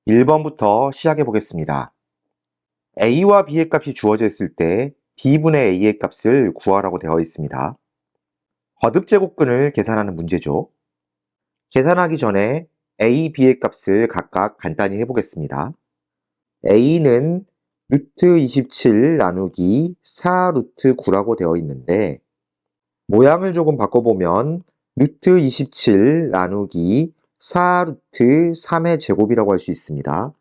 1번부터 시작해 보겠습니다. a와 b의 값이 주어져 있을 때 b분의 a의 값을 구하라고 되어 있습니다. 거듭제곱근을 계산하는 문제죠. 계산하기 전에 a, b의 값을 각각 간단히 해보겠습니다. a는 루트 27 나누기 4 루트 9라고 되어 있는데 모양을 조금 바꿔보면 루트 27 나누기 4 루트 3의 제곱이라고 할 수 있습니다.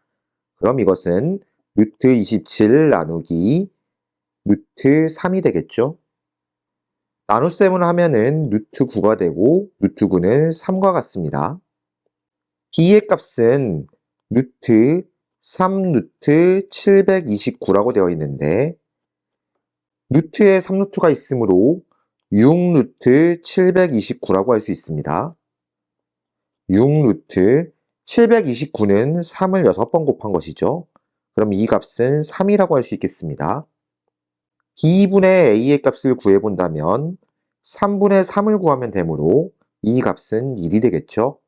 그럼 이것은 루트 27 나누기 루트 3이 되겠죠? 나눗셈을 하면은 루트 9가 되고 루트 9는 3과 같습니다. b의 값은 루트 3 루트 729라고 되어 있는데 루트에 3루트가 있으므로 6 루트 729라고 할 수 있습니다. 6 루트 729는 3을 6번 곱한 것이죠. 그럼 이 값은 3이라고 할 수 있겠습니다. b분의 a의 값을 구해본다면 3분의 3을 구하면 되므로 이 값은 1이 되겠죠.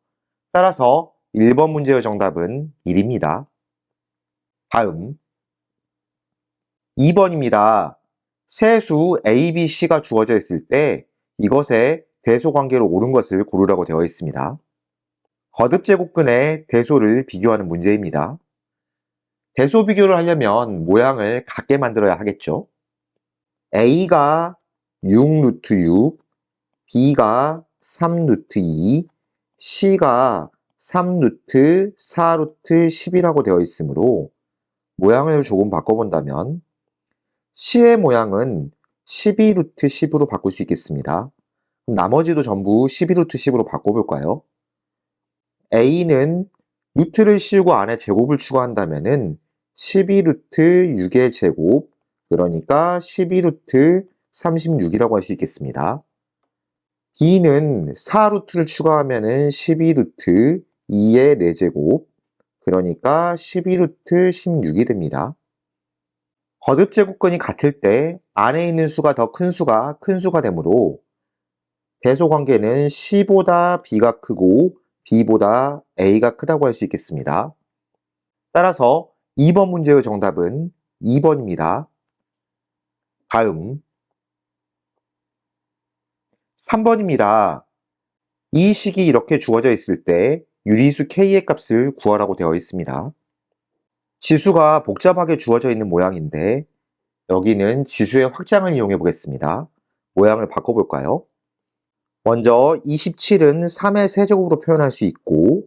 따라서 1번 문제의 정답은 1입니다. 다음 2번입니다. 세수 A, B, C가 주어져 있을 때 이것의 대소관계로 옳은 것을 고르라고 되어 있습니다. 거듭제곱근의 대소를 비교하는 문제입니다. 대소 비교를 하려면 모양을 같게 만들어야 하겠죠. A가 6 루트 6, B가 3 루트 2, C가 3 루트 4 루트 10이라고 되어 있으므로 모양을 조금 바꿔본다면 C의 모양은 12 루트 10으로 바꿀 수 있겠습니다. 그럼 나머지도 전부 12 루트 10으로 바꿔볼까요? A는 루트를 씌우고 안에 제곱을 추가한다면은 12 루트 6의 제곱, 그러니까 12 루트 36이라고 할 수 있겠습니다. B는 4 루트를 추가하면은 12 루트 2의 4제곱, 그러니까 12 루트 16이 됩니다. 거듭제곱근이 같을 때 안에 있는 수가 더 큰 수가 되므로 대소관계는 C보다 B가 크고 B보다 A가 크다고 할 수 있겠습니다. 따라서 2번 문제의 정답은 2번입니다. 다음 3번입니다. 이 식이 이렇게 주어져 있을 때 유리수 K의 값을 구하라고 되어 있습니다. 지수가 복잡하게 주어져 있는 모양인데 여기는 지수의 확장을 이용해 보겠습니다. 모양을 바꿔볼까요? 먼저 27은 3의 세제곱으로 표현할 수 있고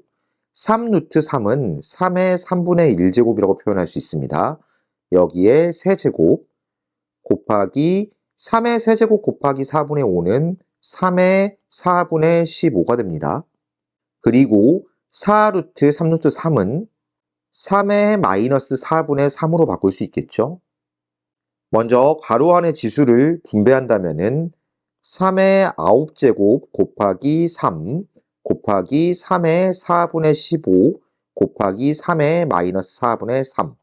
3 루트 3은 3의 3분의 1제곱이라고 표현할 수 있습니다. 여기에 세제곱 곱하기 3의 세제곱 곱하기 4분의 5는 3의 4분의 15가 됩니다. 그리고 4 루트 3 루트 3은 3의 마이너스 4분의 3으로 바꿀 수 있겠죠? 먼저 괄호 안의 지수를 분배한다면은 3의 9제곱 곱하기 3 곱하기 3의 4분의 15 곱하기 3의 마이너스 4분의 3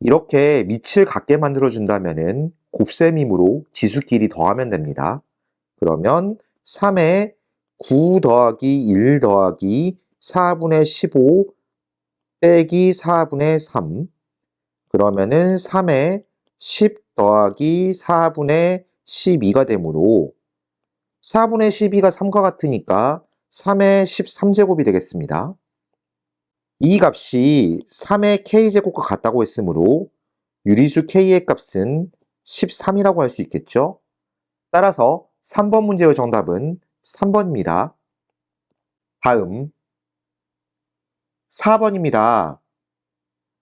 이렇게 밑을 같게 만들어준다면은 곱셈이므로 지수끼리 더하면 됩니다. 그러면 3의 9 더하기 1 더하기 4분의 15 빼기 4분의 3 그러면은 3의 10 더하기 4분의 12가 되므로 4분의 12가 3과 같으니까 3의 13제곱이 되겠습니다. 이 값이 3의 k제곱과 같다고 했으므로 유리수 k의 값은 13이라고 할 수 있겠죠? 따라서 3번 문제의 정답은 3번입니다. 다음 4번입니다.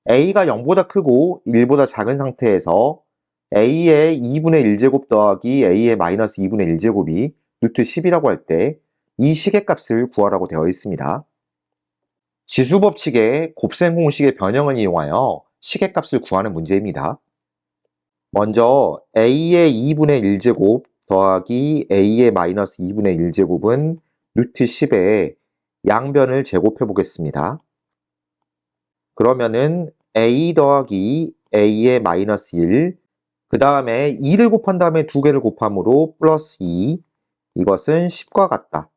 a가 0보다 크고 1보다 작은 상태에서 a의 2분의 1제곱 더하기 a의 마이너스 2분의 1제곱이 루트 10이라고 할 때 이 식의 값을 구하라고 되어 있습니다. 지수법칙의 곱셈 공식의 변형을 이용하여 식의 값을 구하는 문제입니다. 먼저 a의 2분의 1제곱 더하기 a의 마이너스 2분의 1제곱은 루트 10에 양변을 제곱해 보겠습니다. 그러면은 a 더하기 a의 마이너스 1, 그 다음에 2를 곱한 다음에 2개를 곱함으로 플러스 2, 이것은 10과 같다.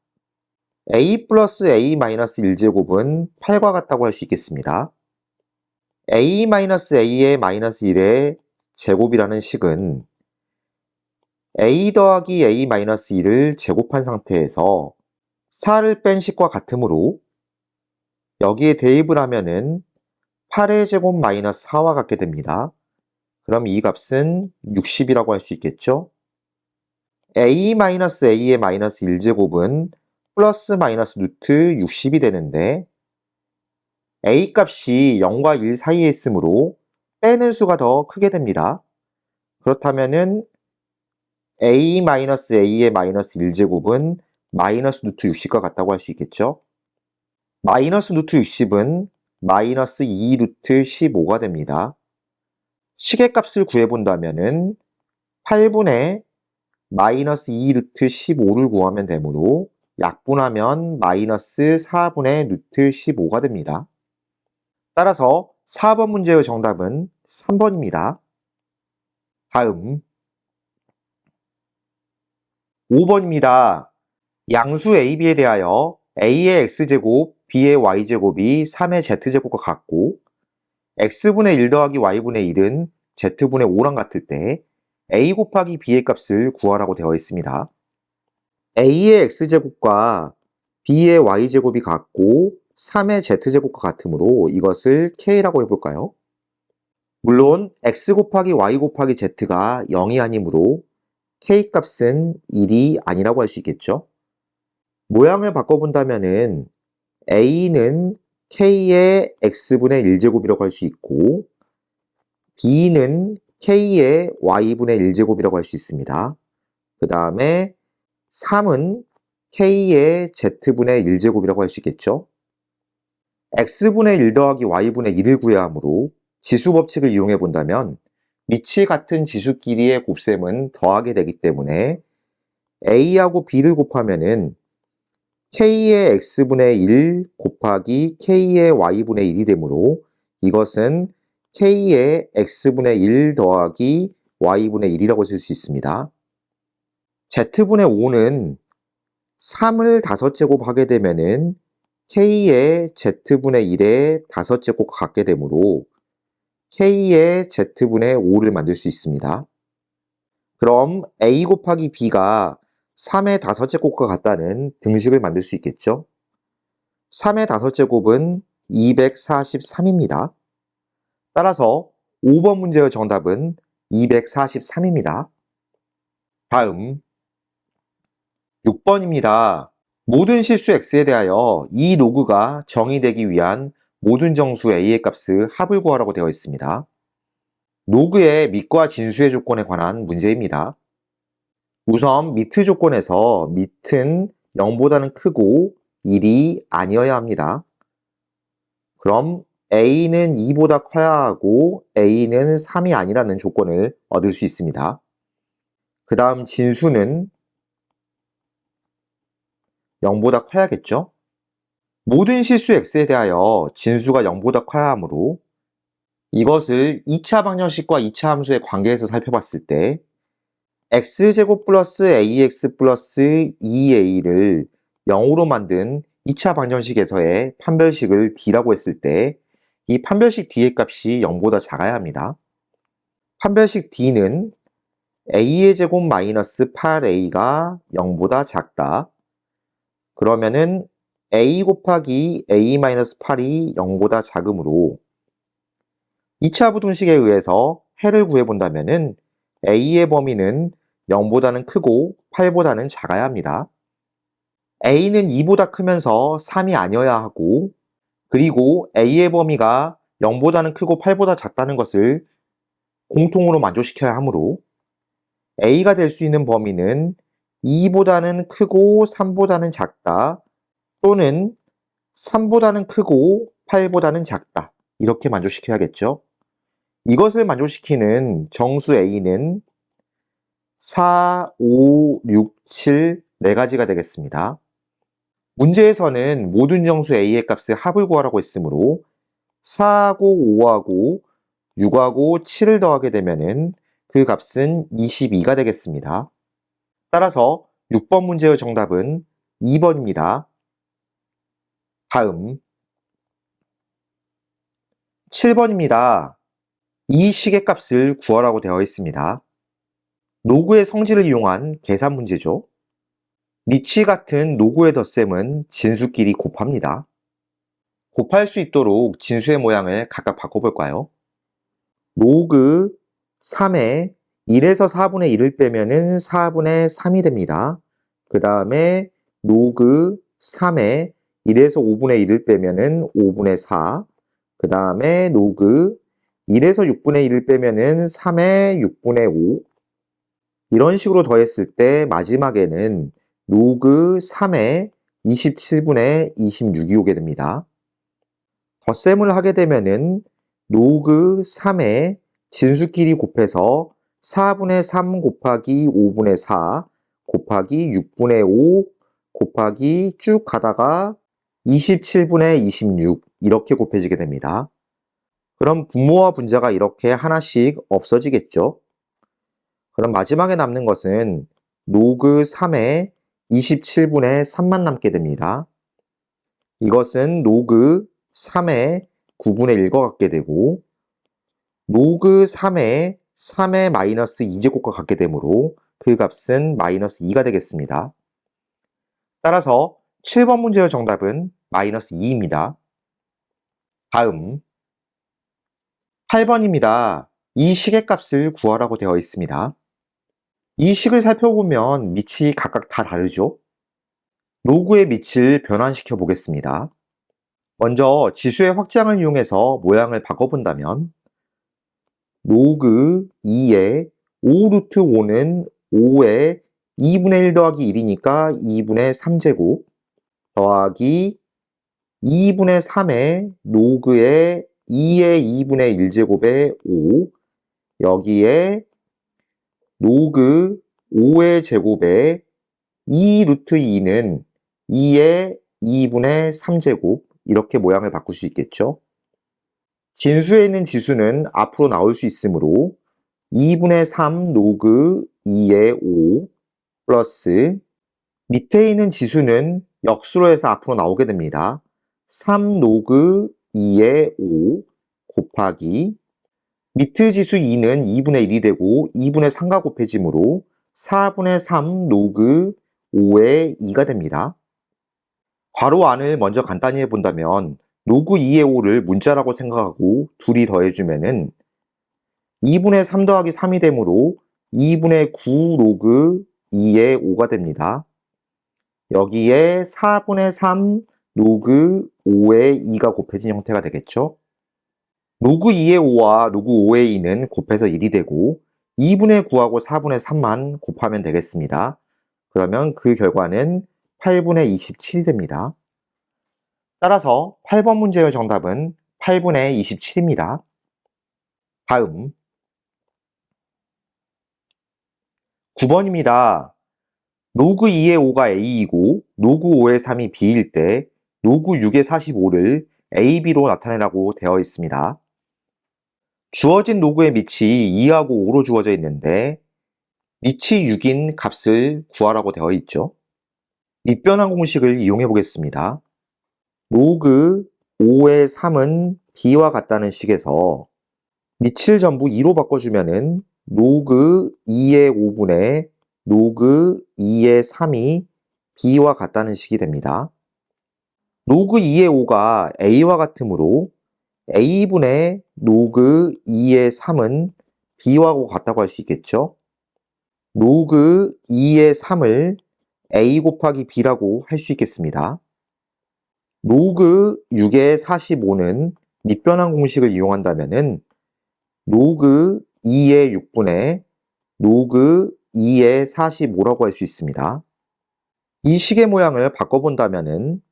a 플러스 a 마이너스 1제곱은 8과 같다고 할 수 있겠습니다. a 마이너스 a의 마이너스 1의 제곱이라는 식은 a 더하기 a 마이너스 1을 제곱한 상태에서 4를 뺀 식과 같으므로 여기에 대입을 하면은 8의 제곱 마이너스 4와 같게 됩니다. 그럼 이 값은 60이라고 할 수 있겠죠? a 마이너스 a의 마이너스 1제곱은 플러스 마이너스 루트 60이 되는데 a 값이 0과 1 사이에 있으므로 빼는 수가 더 크게 됩니다. 그렇다면은 a 마이너스 a의 마이너스 1제곱은 마이너스 루트 60과 같다고 할 수 있겠죠? 마이너스 루트 60은 마이너스 2 루트 15가 됩니다. 식의 값을 구해본다면은 8분의 마이너스 2 루트 15를 구하면 되므로 약분하면 마이너스 4분의 루트 15가 됩니다. 따라서 4번 문제의 정답은 3번입니다. 다음 5번입니다. 양수 AB에 대하여 A의 X제곱, B의 Y제곱이 3의 Z제곱과 같고 X분의 1 더하기 Y분의 1은 Z분의 5랑 같을 때 A 곱하기 B의 값을 구하라고 되어 있습니다. A의 X제곱과 B의 Y제곱이 같고 3의 Z제곱과 같으므로 이것을 K라고 해볼까요? 물론 X 곱하기 Y 곱하기 Z가 0이 아니므로 K 값은 1이 아니라고 할 수 있겠죠? 모양을 바꿔본다면은 A는 K의 X분의 1제곱이라고 할 수 있고 B는 K의 Y분의 1제곱이라고 할 수 있습니다. 그 다음에 3은 K의 Z분의 1제곱이라고 할 수 있겠죠? X분의 1 더하기 Y분의 1을 구해야 하므로 지수법칙을 이용해 본다면 밑이 같은 지수끼리의 곱셈은 더하게 되기 때문에 A하고 B를 곱하면은 K의 X분의 1 곱하기 K의 Y분의 1이 되므로 이것은 K의 X분의 1 더하기 Y분의 1이라고 쓸 수 있습니다. Z분의 5는 3을 5제곱 하게 되면은 K의 Z분의 1의 5제곱과 같게 되므로 K의 Z분의 5를 만들 수 있습니다. 그럼 A 곱하기 B가 3의 5제곱과 같다는 등식을 만들 수 있겠죠? 3의 5제곱은 243입니다. 따라서 5번 문제의 정답은 243입니다. 다음 6번입니다. 모든 실수 x에 대하여 이 로그가 정의되기 위한 모든 정수 a의 값의 합을 구하라고 되어 있습니다. 로그의 밑과 진수의 조건에 관한 문제입니다. 우선 미트 조건에서 밑은 0보다는 크고 1이 아니어야 합니다. 그럼 a는 2보다 커야 하고 a는 3이 아니라는 조건을 얻을 수 있습니다. 그 다음 진수는 0보다 커야겠죠? 모든 실수 x에 대하여 진수가 0보다 커야 하므로 이것을 2차 방정식과 2차 함수의 관계에서 살펴봤을 때 x제곱 플러스 ax 플러스 2a를 0으로 만든 2차 방정식에서의 판별식을 d라고 했을 때 이 판별식 d의 값이 0보다 작아야 합니다. 판별식 d는 a의 제곱 마이너스 8a가 0보다 작다. 그러면은 a 곱하기 a 마이너스 8이 0보다 작으므로 2차 부등식에 의해서 해를 구해본다면은 a의 범위는 0보다는 크고 8보다는 작아야 합니다. a는 2보다 크면서 3이 아니어야 하고 그리고 a의 범위가 0보다는 크고 8보다 작다는 것을 공통으로 만족시켜야 하므로 a가 될 수 있는 범위는 2보다는 크고 3보다는 작다 또는 3보다는 크고 8보다는 작다 이렇게 만족시켜야겠죠. 이것을 만족시키는 정수 a는 4, 5, 6, 7 4가지가 되겠습니다. 문제에서는 모든 정수 a의 값의 합을 구하라고 했으므로 4하고 5하고 6하고 7을 더하게 되면은 그 값은 22가 되겠습니다. 따라서 6번 문제의 정답은 2번입니다. 다음 7번입니다. 이 시계값을 구하라고 되어 있습니다. 로그의 성질을 이용한 계산 문제죠. 밑이 같은 로그의 덧셈은 진수끼리 곱합니다. 곱할 수 있도록 진수의 모양을 각각 바꿔볼까요? 로그 3에 1에서 4분의 1을 빼면은 4분의 3이 됩니다. 그 다음에 로그 3에 1에서 5분의 1을 빼면은 5분의 4. 그 다음에 로그 1에서 6분의 1을 빼면은 3의 6분의 5. 이런 식으로 더했을 때 마지막에는 로그 3에 27분의 26이 오게 됩니다. 덧셈을 하게 되면은 로그 3에 진수끼리 곱해서 4분의 3 곱하기 5분의 4 곱하기 6분의 5 곱하기 쭉 가다가 27분의 26 이렇게 곱해지게 됩니다. 그럼 분모와 분자가 이렇게 하나씩 없어지겠죠? 그럼 마지막에 남는 것은 로그 3에 27분의 3만 남게 됩니다. 이것은 로그 3의 9분의 1과 같게 되고 로그 3의 3의 마이너스 2제곱과 같게 되므로 그 값은 마이너스 2가 되겠습니다. 따라서 7번 문제의 정답은 마이너스 2입니다. 다음 8번입니다. 이 시계값을 구하라고 되어 있습니다. 이 식을 살펴보면 밑이 각각 다 다르죠? 로그의 밑을 변환시켜 보겠습니다. 먼저 지수의 확장을 이용해서 모양을 바꿔본다면 로그 2의 5루트 5는 5의 2분의 1 더하기 1이니까 2분의 3제곱 더하기 2분의 3의 로그의 2의 2분의 1제곱의 5 여기에 로그 5의 제곱에 2루트 2는 2의 2분의 3제곱 이렇게 모양을 바꿀 수 있겠죠. 진수에 있는 지수는 앞으로 나올 수 있으므로 2분의 3 로그 2의 5 플러스 밑에 있는 지수는 역수로 해서 앞으로 나오게 됩니다. 3 로그 2의 5 곱하기 밑의 지수 2는 2분의 1이 되고 2분의 3과 곱해지므로 4분의 3 로그 5의 2가 됩니다. 괄호 안을 먼저 간단히 해본다면 로그 2의 5를 문자라고 생각하고 둘이 더해주면은 2분의 3 더하기 3이 되므로 2분의 9 로그 2의 5가 됩니다. 여기에 4분의 3 로그 5의 2가 곱해진 형태가 되겠죠. 로그 2의 5와 로그 5의 2는 곱해서 1이 되고 2분의 9하고 4분의 3만 곱하면 되겠습니다. 그러면 그 결과는 8분의 27이 됩니다. 따라서 8번 문제의 정답은 8분의 27입니다. 다음 9번입니다. 로그 2의 5가 A이고 로그 5의 3이 B일 때 로그 6의 45를 AB로 나타내라고 되어 있습니다. 주어진 로그의 밑이 2하고 5로 주어져 있는데 밑이 6인 값을 구하라고 되어 있죠. 밑변환 공식을 이용해 보겠습니다. 로그 5의 3은 B와 같다는 식에서 밑을 전부 2로 바꿔주면은 로그 2의 5분의 로그 2의 3이 B와 같다는 식이 됩니다. 로그 2의 5가 A와 같으므로 A분의 로그 2의 3은 B와 같다고 할 수 있겠죠. 로그 2의 3을 A 곱하기 B라고 할 수 있겠습니다. 로그 6의 45는 밑변환 공식을 이용한다면은 로그 2의 6분의 로그 2의 45라고 할 수 있습니다. 이 식의 모양을 바꿔본다면은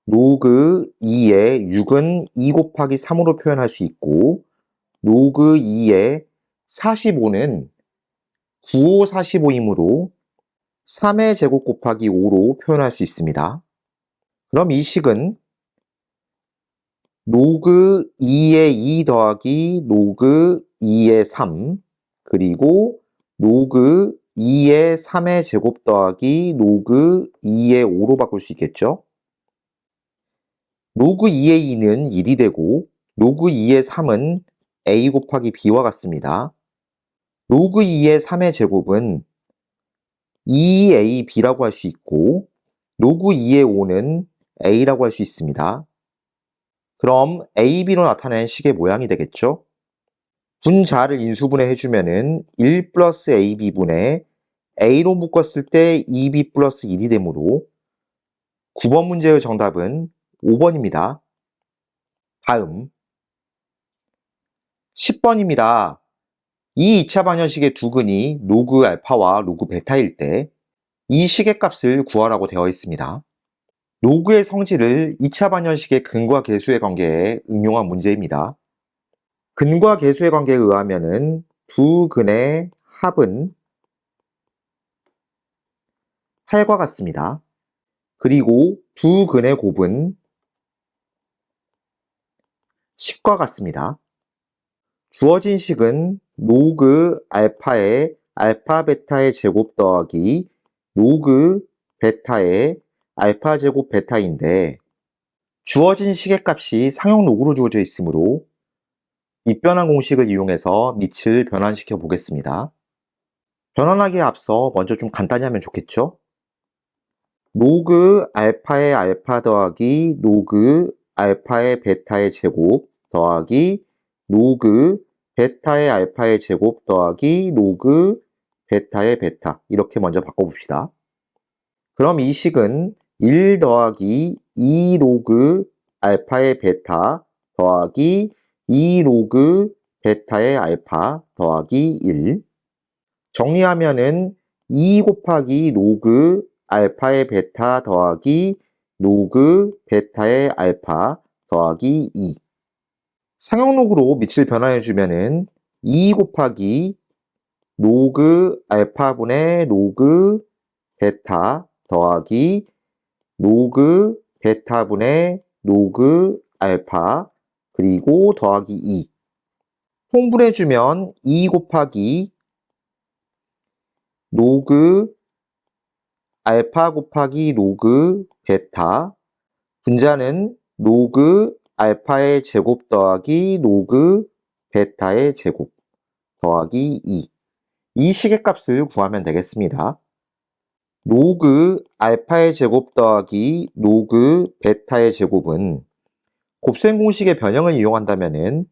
로그 2의 6은 2 곱하기 3으로 표현할 수 있고 로그 2의 45는 95, 45이므로 3의 제곱 곱하기 5로 표현할 수 있습니다. 그럼 이 식은 로그 2의 2 더하기 로그 2의 3 그리고 로그 2의 3의 제곱 더하기 로그 2의 5로 바꿀 수 있겠죠. 로그 2의 2는 1이 되고 로그 2의 3은 a 곱하기 b와 같습니다. 로그 2의 3의 제곱은 2ab라고 할 수 있고 로그 2의 5는 a라고 할 수 있습니다. 그럼 ab로 나타낸 식의 모양이 되겠죠? 분자를 인수분해 해주면은 1 플러스 ab분의 a로 묶었을 때 2b 플러스 1이 되므로 9번 문제의 정답은 5번입니다. 다음 10번입니다. 이 2차 반연식의 두 근이 로그 알파와 로그 베타일 때 이 식의 값을 구하라고 되어 있습니다. 로그의 성질을 2차 반연식의 근과 계수의 관계에 응용한 문제입니다. 근과 계수의 관계에 의하면은 두 근의 합은 8과 같습니다. 그리고 두 근의 곱은 10과 같습니다. 주어진 식은 로그 알파의 알파 베타의 제곱 더하기 로그 베타의 알파 제곱 베타인데 주어진 식의 값이 상형 로그로 주어져 있으므로 밑변환 공식을 이용해서 밑을 변환시켜 보겠습니다. 변환하기에 앞서 먼저 좀 간단히 하면 좋겠죠? 로그 알파의 알파 더하기 로그 알파의 베타의 제곱 더하기 로그 베타의 알파의 제곱 더하기 로그 베타의 베타 이렇게 먼저 바꿔봅시다. 그럼 이 식은 1 더하기 2 로그 알파의 베타 더하기 2 로그 베타의 알파 더하기 1 정리하면은 2 곱하기 로그 알파의 베타 더하기 로그 베타의 알파 더하기 2 상형로그로 밑을 변화해주면은 2 곱하기 로그 알파분의 로그 베타 더하기 로그 베타분의 로그 알파 그리고 더하기 2 통분해주면 2 곱하기 로그 알파 곱하기 로그 베타 분자는 로그 알파의 제곱 더하기 로그 베타의 제곱 더하기 2 이 식의 값을 구하면 되겠습니다. 로그 알파의 제곱 더하기 로그 베타의 제곱은 곱셈 공식의 변형을 이용한다면은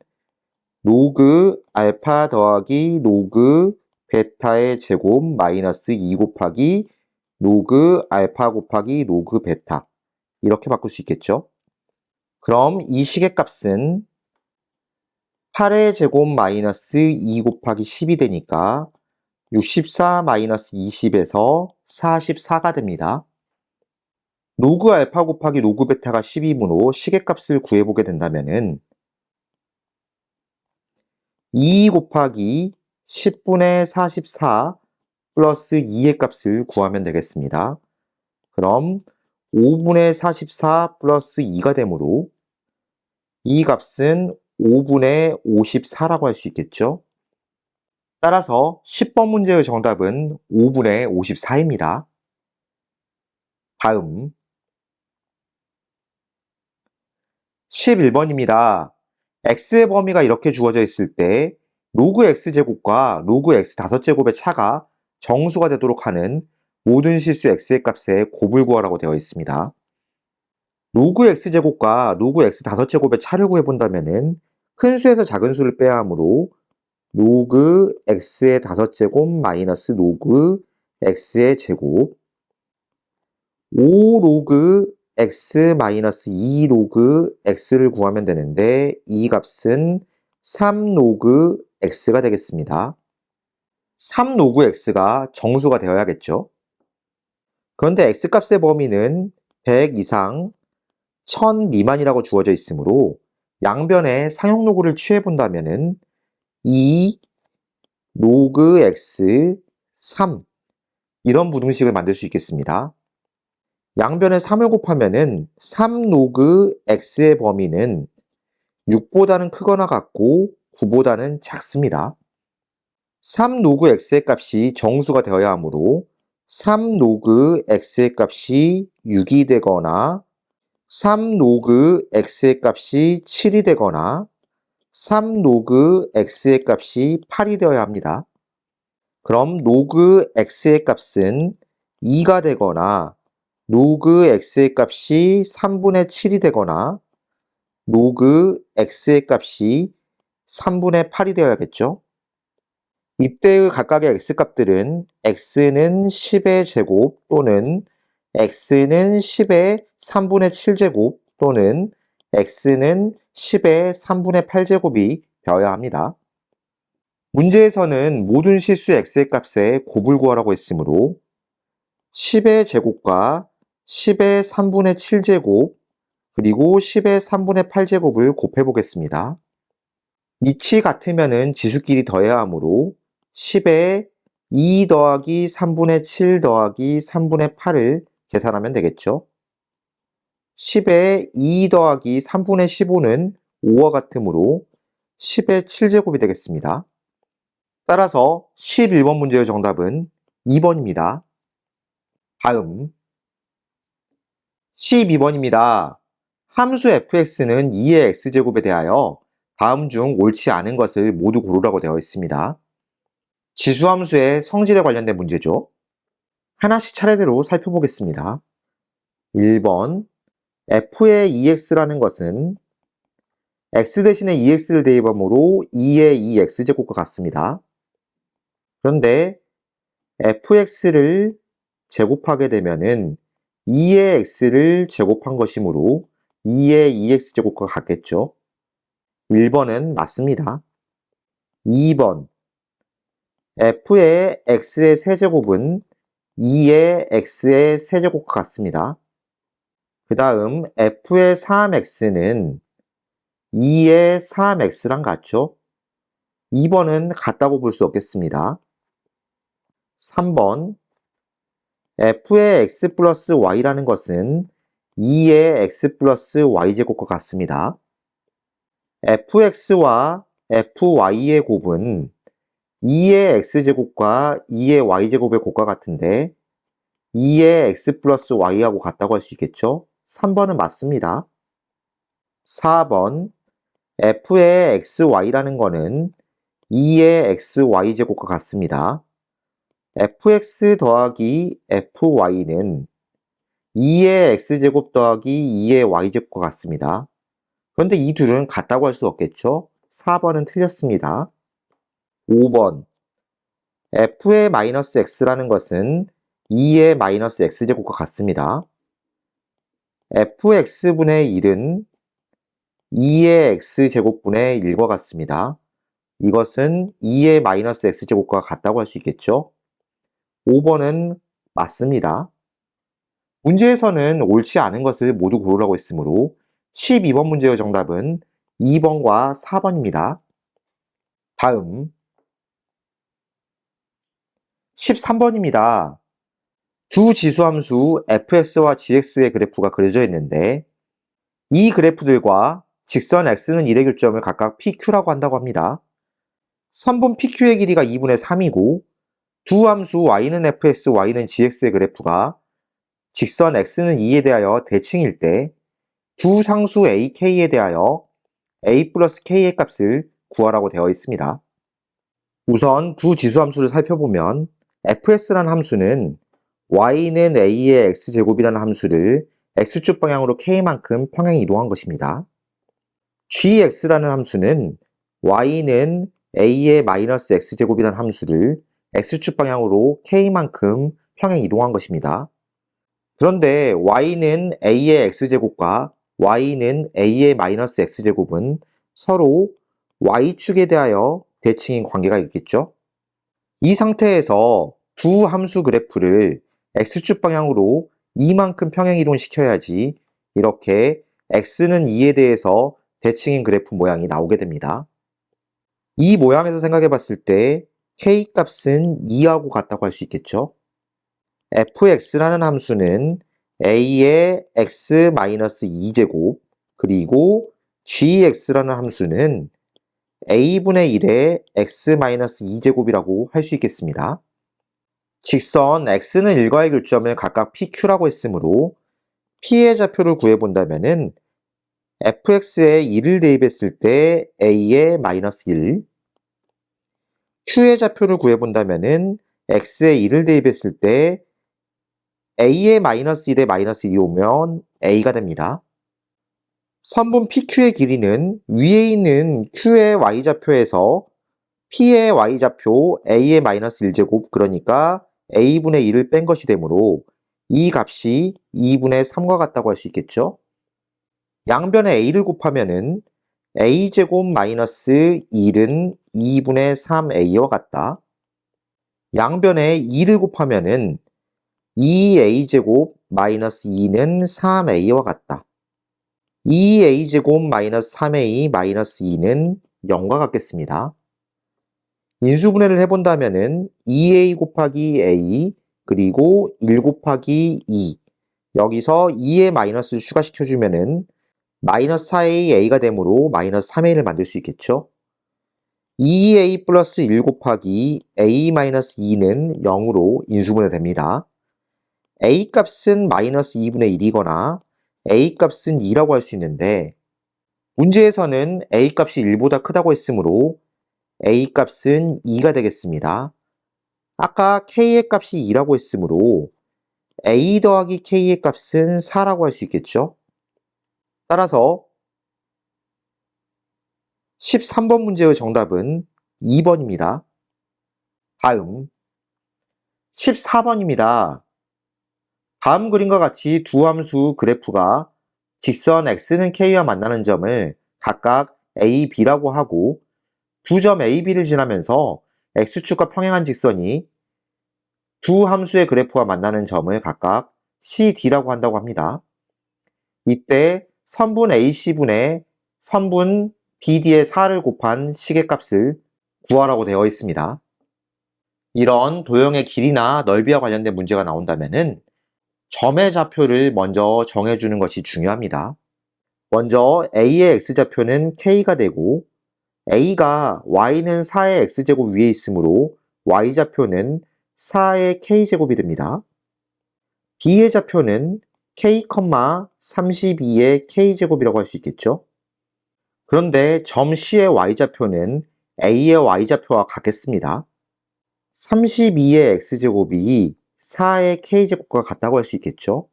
로그 알파 더하기 로그 베타의 제곱 마이너스 2 곱하기 로그 알파 곱하기 로그 베타 이렇게 바꿀 수 있겠죠? 그럼 이 식의 값은 8의 제곱 마이너스 2 곱하기 10이 되니까 64 마이너스 20에서 44가 됩니다. 로그 알파 곱하기 로그 베타가 10이므로 식의 값을 구해보게 된다면은 2 곱하기 10분의 44 플러스 2의 값을 구하면 되겠습니다. 그럼 5분의 44 플러스 2가 되므로 이 값은 5분의 54라고 할 수 있겠죠? 따라서 10번 문제의 정답은 5분의 54입니다. 다음 11번입니다. x의 범위가 이렇게 주어져 있을 때 로그 x제곱과 로그 x 5제곱의 차가 정수가 되도록 하는 모든 실수 x의 값의 곱을 구하라고 되어 있습니다. 로그 x제곱과 로그 x 5제곱의 차를 구해본다면 큰 수에서 작은 수를 빼야 하므로 로그 x의 5제곱 마이너스 로그 x의 제곱 5 로그 x 마이너스 2 로그 x를 구하면 되는데 이 값은 3 로그 x가 되겠습니다. 3 로그 x가 정수가 되어야겠죠. 그런데 x값의 범위는 100 이상 1000 미만이라고 주어져 있으므로 양변에 상형로그를 취해본다면 2 로그 x 3 이런 부등식을 만들 수 있겠습니다. 양변에 3을 곱하면은 3 로그 x의 범위는 6보다는 크거나 같고 9보다는 작습니다. 3 로그 x의 값이 정수가 되어야 하므로 3 로그 x의 값이 6이 되거나 3 로그 x의 값이 7이 되거나 3 로그 x의 값이 8이 되어야 합니다. 그럼 로그 x의 값은 2가 되거나 로그 x의 값이 3분의 7이 되거나 로그 x의 값이 3분의 8이 되어야겠죠? 이때의 각각의 x값들은 x는 10의 제곱 또는 x는 10의 3분의 7제곱 또는 x는 10의 3분의 8제곱이 되어야 합니다. 문제에서는 모든 실수 x의 값에 곱을 구하라고 했으므로 10의 제곱과 10의 3분의 7제곱 그리고 10의 3분의 8제곱을 곱해 보겠습니다. 밑이 같으면 지수끼리 더해야 하므로 10에 2 더하기 3분의 7 더하기 3분의 8을 계산하면 되겠죠. 10에 2 더하기 3분의 15는 5와 같으므로 10의 7제곱이 되겠습니다. 따라서 11번 문제의 정답은 2번입니다. 다음 12번입니다. 함수 fx는 2의 x제곱에 대하여 다음 중 옳지 않은 것을 모두 고르라고 되어 있습니다. 지수함수의 성질에 관련된 문제죠. 하나씩 차례대로 살펴보겠습니다. 1번 f의 2x라는 것은 x 대신에 2x를 대입함으로 2의 2x제곱과 같습니다. 그런데 fx를 제곱하게 되면은 2의 x를 제곱한 것이므로 2의 2x제곱과 같겠죠. 1번은 맞습니다. 2번 f의 x의 세제곱은 2의 x의 세제곱과 같습니다. 그 다음 f의 3x는 2의 3x랑 같죠? 2번은 같다고 볼 수 없겠습니다. 3번 f의 x 플러스 y라는 것은 2의 x 플러스 y제곱과 같습니다. fx와 fy의 곱은 2의 x제곱과 2의 y제곱의 곱과 같은데 2의 x 플러스 y하고 같다고 할 수 있겠죠? 3번은 맞습니다. 4번 f의 xy라는 거는 2의 xy제곱과 같습니다. fx 더하기 fy는 2의 x제곱 더하기 2의 y제곱과 같습니다. 그런데 이 둘은 같다고 할 수 없겠죠? 4번은 틀렸습니다. 5번 f의 마이너스 x라는 것은 2의 마이너스 x제곱과 같습니다. fx분의 1은 2의 x제곱분의 1과 같습니다. 이것은 2의 마이너스 x제곱과 같다고 할 수 있겠죠? 5번은 맞습니다. 문제에서는 옳지 않은 것을 모두 고르라고 했으므로 12번 문제의 정답은 2번과 4번입니다. 다음 13번입니다. 두 지수함수 fx와 gx의 그래프가 그려져 있는데 이 그래프들과 직선 x는 1의 교점을 각각 pq라고 한다고 합니다. 선분 pq의 길이가 2분의 3이고 두 함수 y는 fx, y는 gx의 그래프가 직선 x는 2에 대하여 대칭일 때 두 상수 ak에 대하여 a 플러스 k의 값을 구하라고 되어 있습니다. 우선 두 지수함수를 살펴보면 fs라는 함수는 y는 a의 x제곱이라는 함수를 x축 방향으로 k만큼 평행 이동한 것입니다. gx라는 함수는 y는 a의 마이너스 x제곱이라는 함수를 x축 방향으로 k만큼 평행 이동한 것입니다. 그런데 y는 a의 x제곱과 y는 a의 마이너스 x제곱은 서로 y축에 대하여 대칭인 관계가 있겠죠? 이 상태에서 두 함수 그래프를 x축 방향으로 이만큼 평행 이동시켜야지 이렇게 x는 2에 대해서 대칭인 그래프 모양이 나오게 됩니다. 이 모양에서 생각해 봤을 때 k값은 2하고 같다고 할 수 있겠죠? fx라는 함수는 a의 x-2제곱 그리고 gx라는 함수는 a분의 1의 x-2제곱이라고 할 수 있겠습니다. 직선 x는 1과의 교점을 각각 pq라고 했으므로 P의 좌표를 구해본다면은 fx에 1을 대입했을 때 a의 마이너스 1, q의 좌표를 구해본다면은 x에 1을 대입했을 때 a의 마이너스 1에 마이너스 1이 오면 a가 됩니다. 선분 PQ의 길이는 위에 있는 Q의 y좌표에서 P의 y좌표 A의 마이너스 1제곱, 그러니까 A분의 1을 뺀 것이 되므로 이 값이 2분의 3과 같다고 할 수 있겠죠. 양변에 A를 곱하면은 A제곱 마이너스 1은 2분의 3A와 같다. 양변에 2를 곱하면은 2A제곱 마이너스 2는 3A와 같다. 2A제곱 마이너스 3A 마이너스 2는 0과 같겠습니다. 인수분해를 해본다면은 2A 곱하기 A 그리고 1 곱하기 2, 여기서 2의 마이너스를 추가시켜주면은 마이너스 4AA가 되므로 마이너스 3A를 만들 수 있겠죠. 2A 플러스 1 곱하기 A 마이너스 2는 0으로 인수분해 됩니다. A 값은 마이너스 2분의 1이거나 A 값은 2라고 할 수 있는데, 문제에서는 A 값이 1보다 크다고 했으므로 A 값은 2가 되겠습니다. 아까 K의 값이 2라고 했으므로 A 더하기 K의 값은 4라고 할 수 있겠죠. 따라서 13번 문제의 정답은 2번입니다. 다음 14번입니다. 다음 그림과 같이 두 함수 그래프가 직선 x는 k와 만나는 점을 각각 a, b라고 하고 두 점 a, b를 지나면서 x축과 평행한 직선이 두 함수의 그래프와 만나는 점을 각각 c, d라고 한다고 합니다. 이때 선분 AC분의 선분 BD의 4를 곱한 시계값을 구하라고 되어 있습니다. 이런 도형의 길이나 넓이와 관련된 문제가 나온다면은 점의 좌표를 먼저 정해주는 것이 중요합니다. 먼저 A의 x좌표는 K가 되고 A가 Y는 4의 x제곱 위에 있으므로 Y좌표는 4의 K제곱이 됩니다. B의 좌표는 K, 32의 K제곱이라고 할 수 있겠죠. 그런데 점 C의 Y좌표는 A의 Y좌표와 같겠습니다. 32의 X제곱이 4의 K제곱과 같다고 할 수 있겠죠.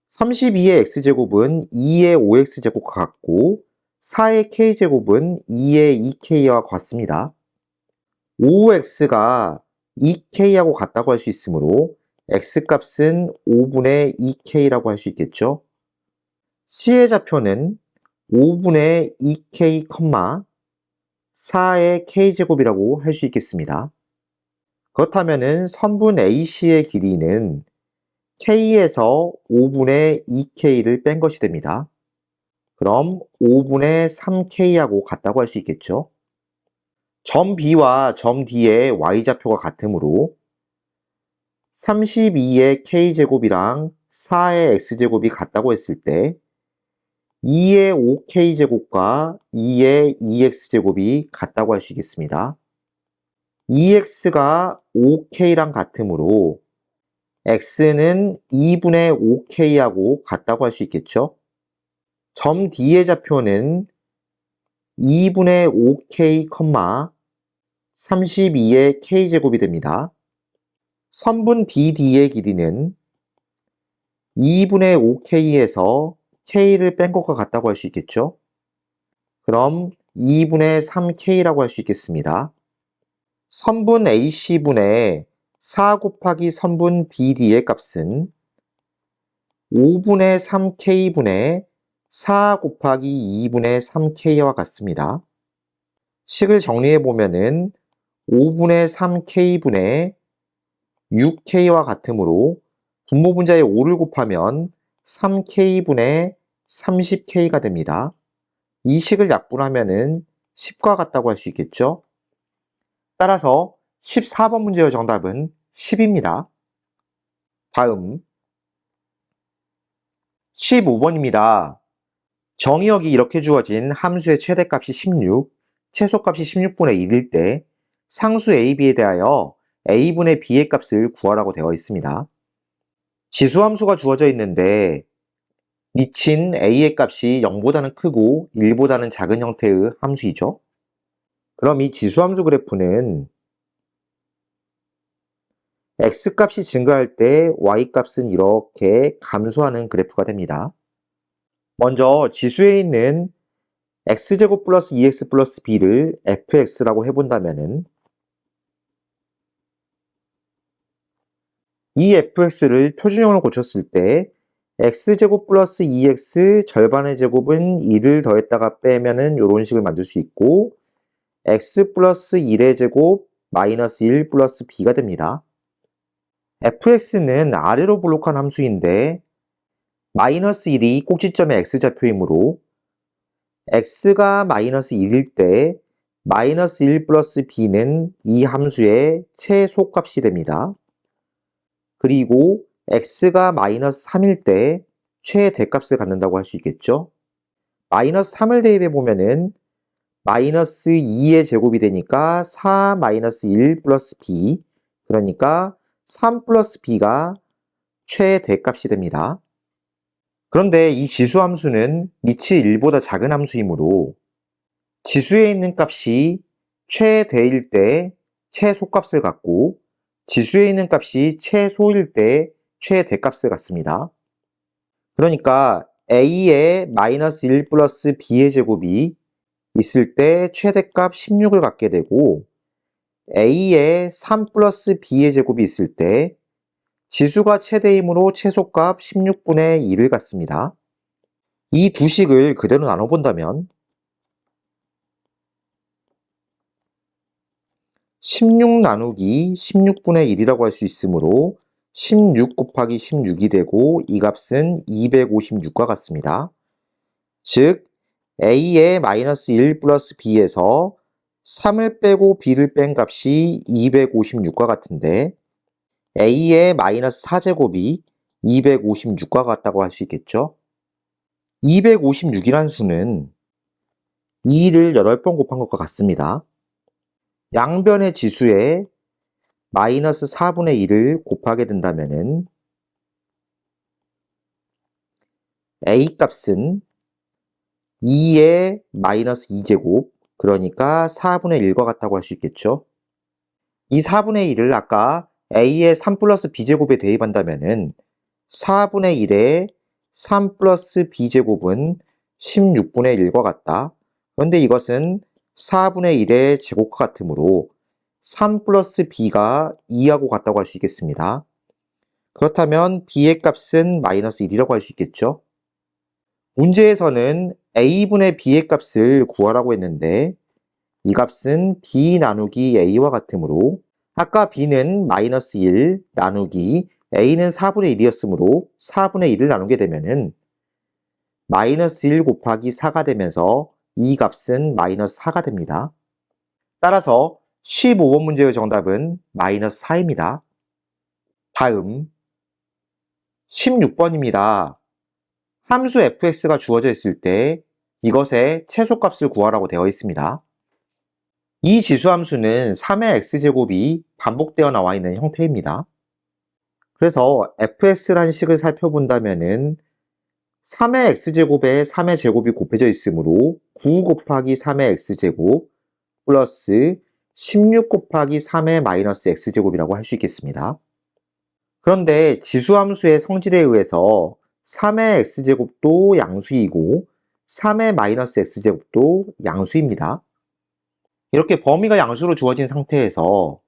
32의 X제곱은 2의 5X제곱과 같고 4의 K제곱은 2의 2K와 같습니다. 5X가 2K하고 같다고 할 수 있으므로 X값은 5분의 2K라고 할 수 있겠죠. C의 좌표는 5분의 2K, 4의 K제곱이라고 할 수 있겠습니다. 그렇다면 선분 AC의 길이는 K에서 5분의 2K를 뺀 것이 됩니다. 그럼 5분의 3K하고 같다고 할 수 있겠죠. 점 B와 점 D의 Y좌표가 같으므로 32의 K제곱이랑 4의 X제곱이 같다고 했을 때 2의 5K제곱과 2의 2X제곱이 같다고 할 수 있겠습니다. 2X가 5K랑 같으므로 X는 2분의 5K하고 같다고 할 수 있겠죠. 점 D의 좌표는 2분의 5K, 32의 K제곱이 됩니다. 선분 BD의 길이는 2분의 5K에서 K를 뺀 것과 같다고 할 수 있겠죠. 그럼 2분의 3K라고 할 수 있겠습니다. 선분 AC분의 4 곱하기 선분 BD의 값은 5분의 3K분의 4 곱하기 2분의 3K와 같습니다. 식을 정리해 보면은 5분의 3K분의 6K와 같으므로 분모분자에 5를 곱하면 3K분의 30K가 됩니다. 이 식을 약분하면은 10과 같다고 할 수 있겠죠. 따라서 14번 문제의 정답은 10입니다. 다음 15번입니다. 정의역이 이렇게 주어진 함수의 최대값이 16, 최소값이 16분의 1일 때 상수 a, b에 대하여 a분의 b의 값을 구하라고 되어 있습니다. 지수함수가 주어져 있는데 미친 a의 값이 0보다는 크고 1보다는 작은 형태의 함수이죠. 그럼 이 지수함수 그래프는 x값이 증가할 때 y값은 이렇게 감소하는 그래프가 됩니다. 먼저 지수에 있는 x제곱 플러스 2x 플러스 b를 fx라고 해본다면은 이 fx를 표준형으로 고쳤을 때 x제곱 플러스 2x 절반의 제곱은 1을 더했다가 빼면은 이런 식을 만들 수 있고 x 플러스 1의 제곱 마이너스 1 플러스 b가 됩니다. fx는 아래로 볼록한 함수인데 마이너스 1이 꼭지점의 x좌표이므로 x가 마이너스 1일 때 마이너스 1 플러스 b는 이 함수의 최소값이 됩니다. 그리고 x가 마이너스 3일 때 최대값을 갖는다고 할 수 있겠죠. 마이너스 3을 대입해 보면은 마이너스 2의 제곱이 되니까 4 마이너스 1 플러스 b, 그러니까 3 플러스 b가 최대값이 됩니다. 그런데 이 지수함수는 밑이 1보다 작은 함수이므로 지수에 있는 값이 최대일 때 최소값을 갖고 지수에 있는 값이 최소일 때 최대값을 갖습니다. 그러니까 a의 마이너스 1 플러스 b의 제곱이 있을 때 최대값 16을 갖게 되고 a의 3 플러스 b의 제곱이 있을 때 지수가 최대이므로 최소값 16분의 1을 갖습니다. 이 두 식을 그대로 나눠본다면 16 나누기 16분의 1이라고 할 수 있으므로 16 곱하기 16이 되고 이 값은 256과 같습니다. 즉 a의 마이너스 1 플러스 b에서 3을 빼고 b를 뺀 값이 256과 같은데 a의 마이너스 4제곱이 256과 같다고 할 수 있겠죠. 256이란 수는 2를 8번 곱한 것과 같습니다. 양변의 지수에 마이너스 4분의 1을 곱하게 된다면은 a 값은 2의 마이너스 2제곱, 그러니까 4분의 1과 같다고 할 수 있겠죠. 이 4분의 1을 아까 a의 3 플러스 b제곱에 대입한다면은 4분의 1에 3 플러스 b제곱은 16분의 1과 같다. 그런데 이것은 4분의 1의 제곱과 같으므로 3 플러스 b가 2하고 같다고 할 수 있겠습니다. 그렇다면 b의 값은 마이너스 1이라고 할 수 있겠죠. 문제에서는 a분의 b의 값을 구하라고 했는데 이 값은 b 나누기 a와 같으므로 아까 b는 마이너스 1 나누기 a는 4분의 1이었으므로 4분의 1을 나누게 되면은 마이너스 1 곱하기 4가 되면서 이 값은 마이너스 4가 됩니다. 따라서 15번 문제의 정답은 마이너스 4입니다. 다음 16번입니다. 함수 fx가 주어져 있을 때 이것의 최소값을 구하라고 되어 있습니다. 이 지수함수는 3의 x제곱이 반복되어 나와 있는 형태입니다. 그래서 fx라는 식을 살펴본다면은 3의 x제곱에 3의 제곱이 곱해져 있으므로 9 곱하기 3의 x제곱 플러스 16 곱하기 3의 마이너스 x제곱이라고 할 수 있겠습니다. 그런데 지수함수의 성질에 의해서 3의 x제곱도 양수이고 3의 마이너스 x제곱도 양수입니다. 이렇게 범위가 양수로 주어진 상태에서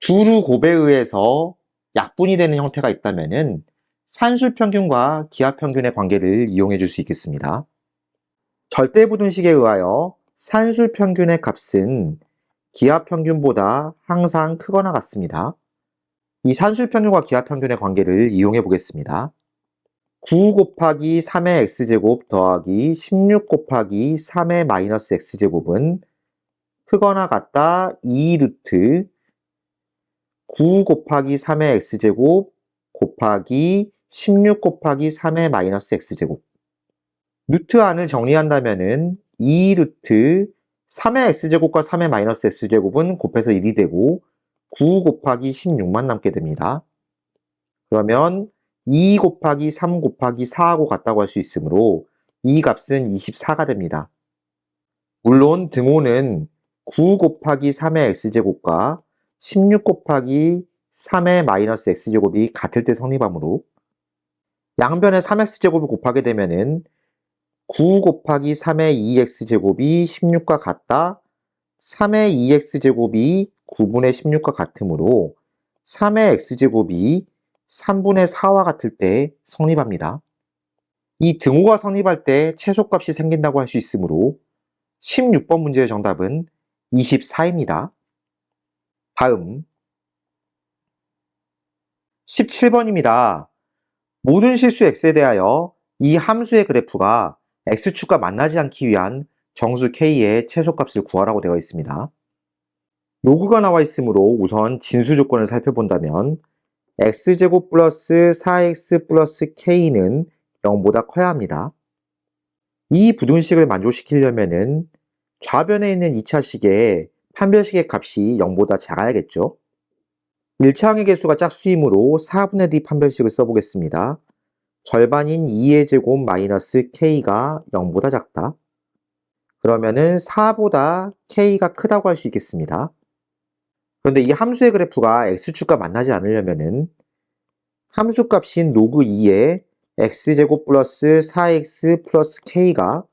두루 곱에 의해서 약분이 되는 형태가 있다면은 산술평균과 기하평균의 관계를 이용해 줄 수 있겠습니다. 절대부등식에 의하여 산술평균의 값은 기하평균보다 항상 크거나 같습니다. 이 산술평균과 기하평균의 관계를 이용해 보겠습니다. 9 곱하기 3의 x제곱 더하기 16 곱하기 3의 마이너스 x제곱은 크거나 같다 2루트 9 곱하기 3의 x제곱 곱하기 16 곱하기 3의 마이너스 x제곱. 루트 안을 정리한다면은 2루트 3의 x제곱과 3의 마이너스 x제곱은 곱해서 1이 되고 9 곱하기 16만 남게 됩니다. 그러면 2 곱하기 3 곱하기 4하고 같다고 할 수 있으므로 이 값은 24가 됩니다. 물론 등호는 9 곱하기 3의 x제곱과 16 곱하기 3의 마이너스 x제곱이 같을 때 성립하므로 양변에 3x제곱을 곱하게 되면은 9 곱하기 3의 2x제곱이 16과 같다. 3의 2x제곱이 9분의 16과 같으므로 3의 x제곱이 3분의 4와 같을 때 성립합니다. 이 등호가 성립할 때 최소값이 생긴다고 할 수 있으므로 16번 문제의 정답은 24입니다. 다음 17번입니다. 모든 실수 x에 대하여 이 함수의 그래프가 x축과 만나지 않기 위한 정수 k의 최소값을 구하라고 되어 있습니다. 로그가 나와 있으므로 우선 진수 조건을 살펴본다면 x제곱 플러스 4x 플러스 k는 0보다 커야 합니다. 이 부등식을 만족시키려면 좌변에 있는 2차식의 판별식의 값이 0보다 작아야겠죠. 1차항의 개수가 짝수이므로 4분의 d 판별식을 써보겠습니다. 절반인 2의 제곱 마이너스 k가 0보다 작다. 그러면은 4보다 k가 크다고 할 수 있겠습니다. 그런데 이 함수의 그래프가 x축과 만나지 않으려면은 함수값인 로그 2에 x제곱 플러스 4x 플러스 k가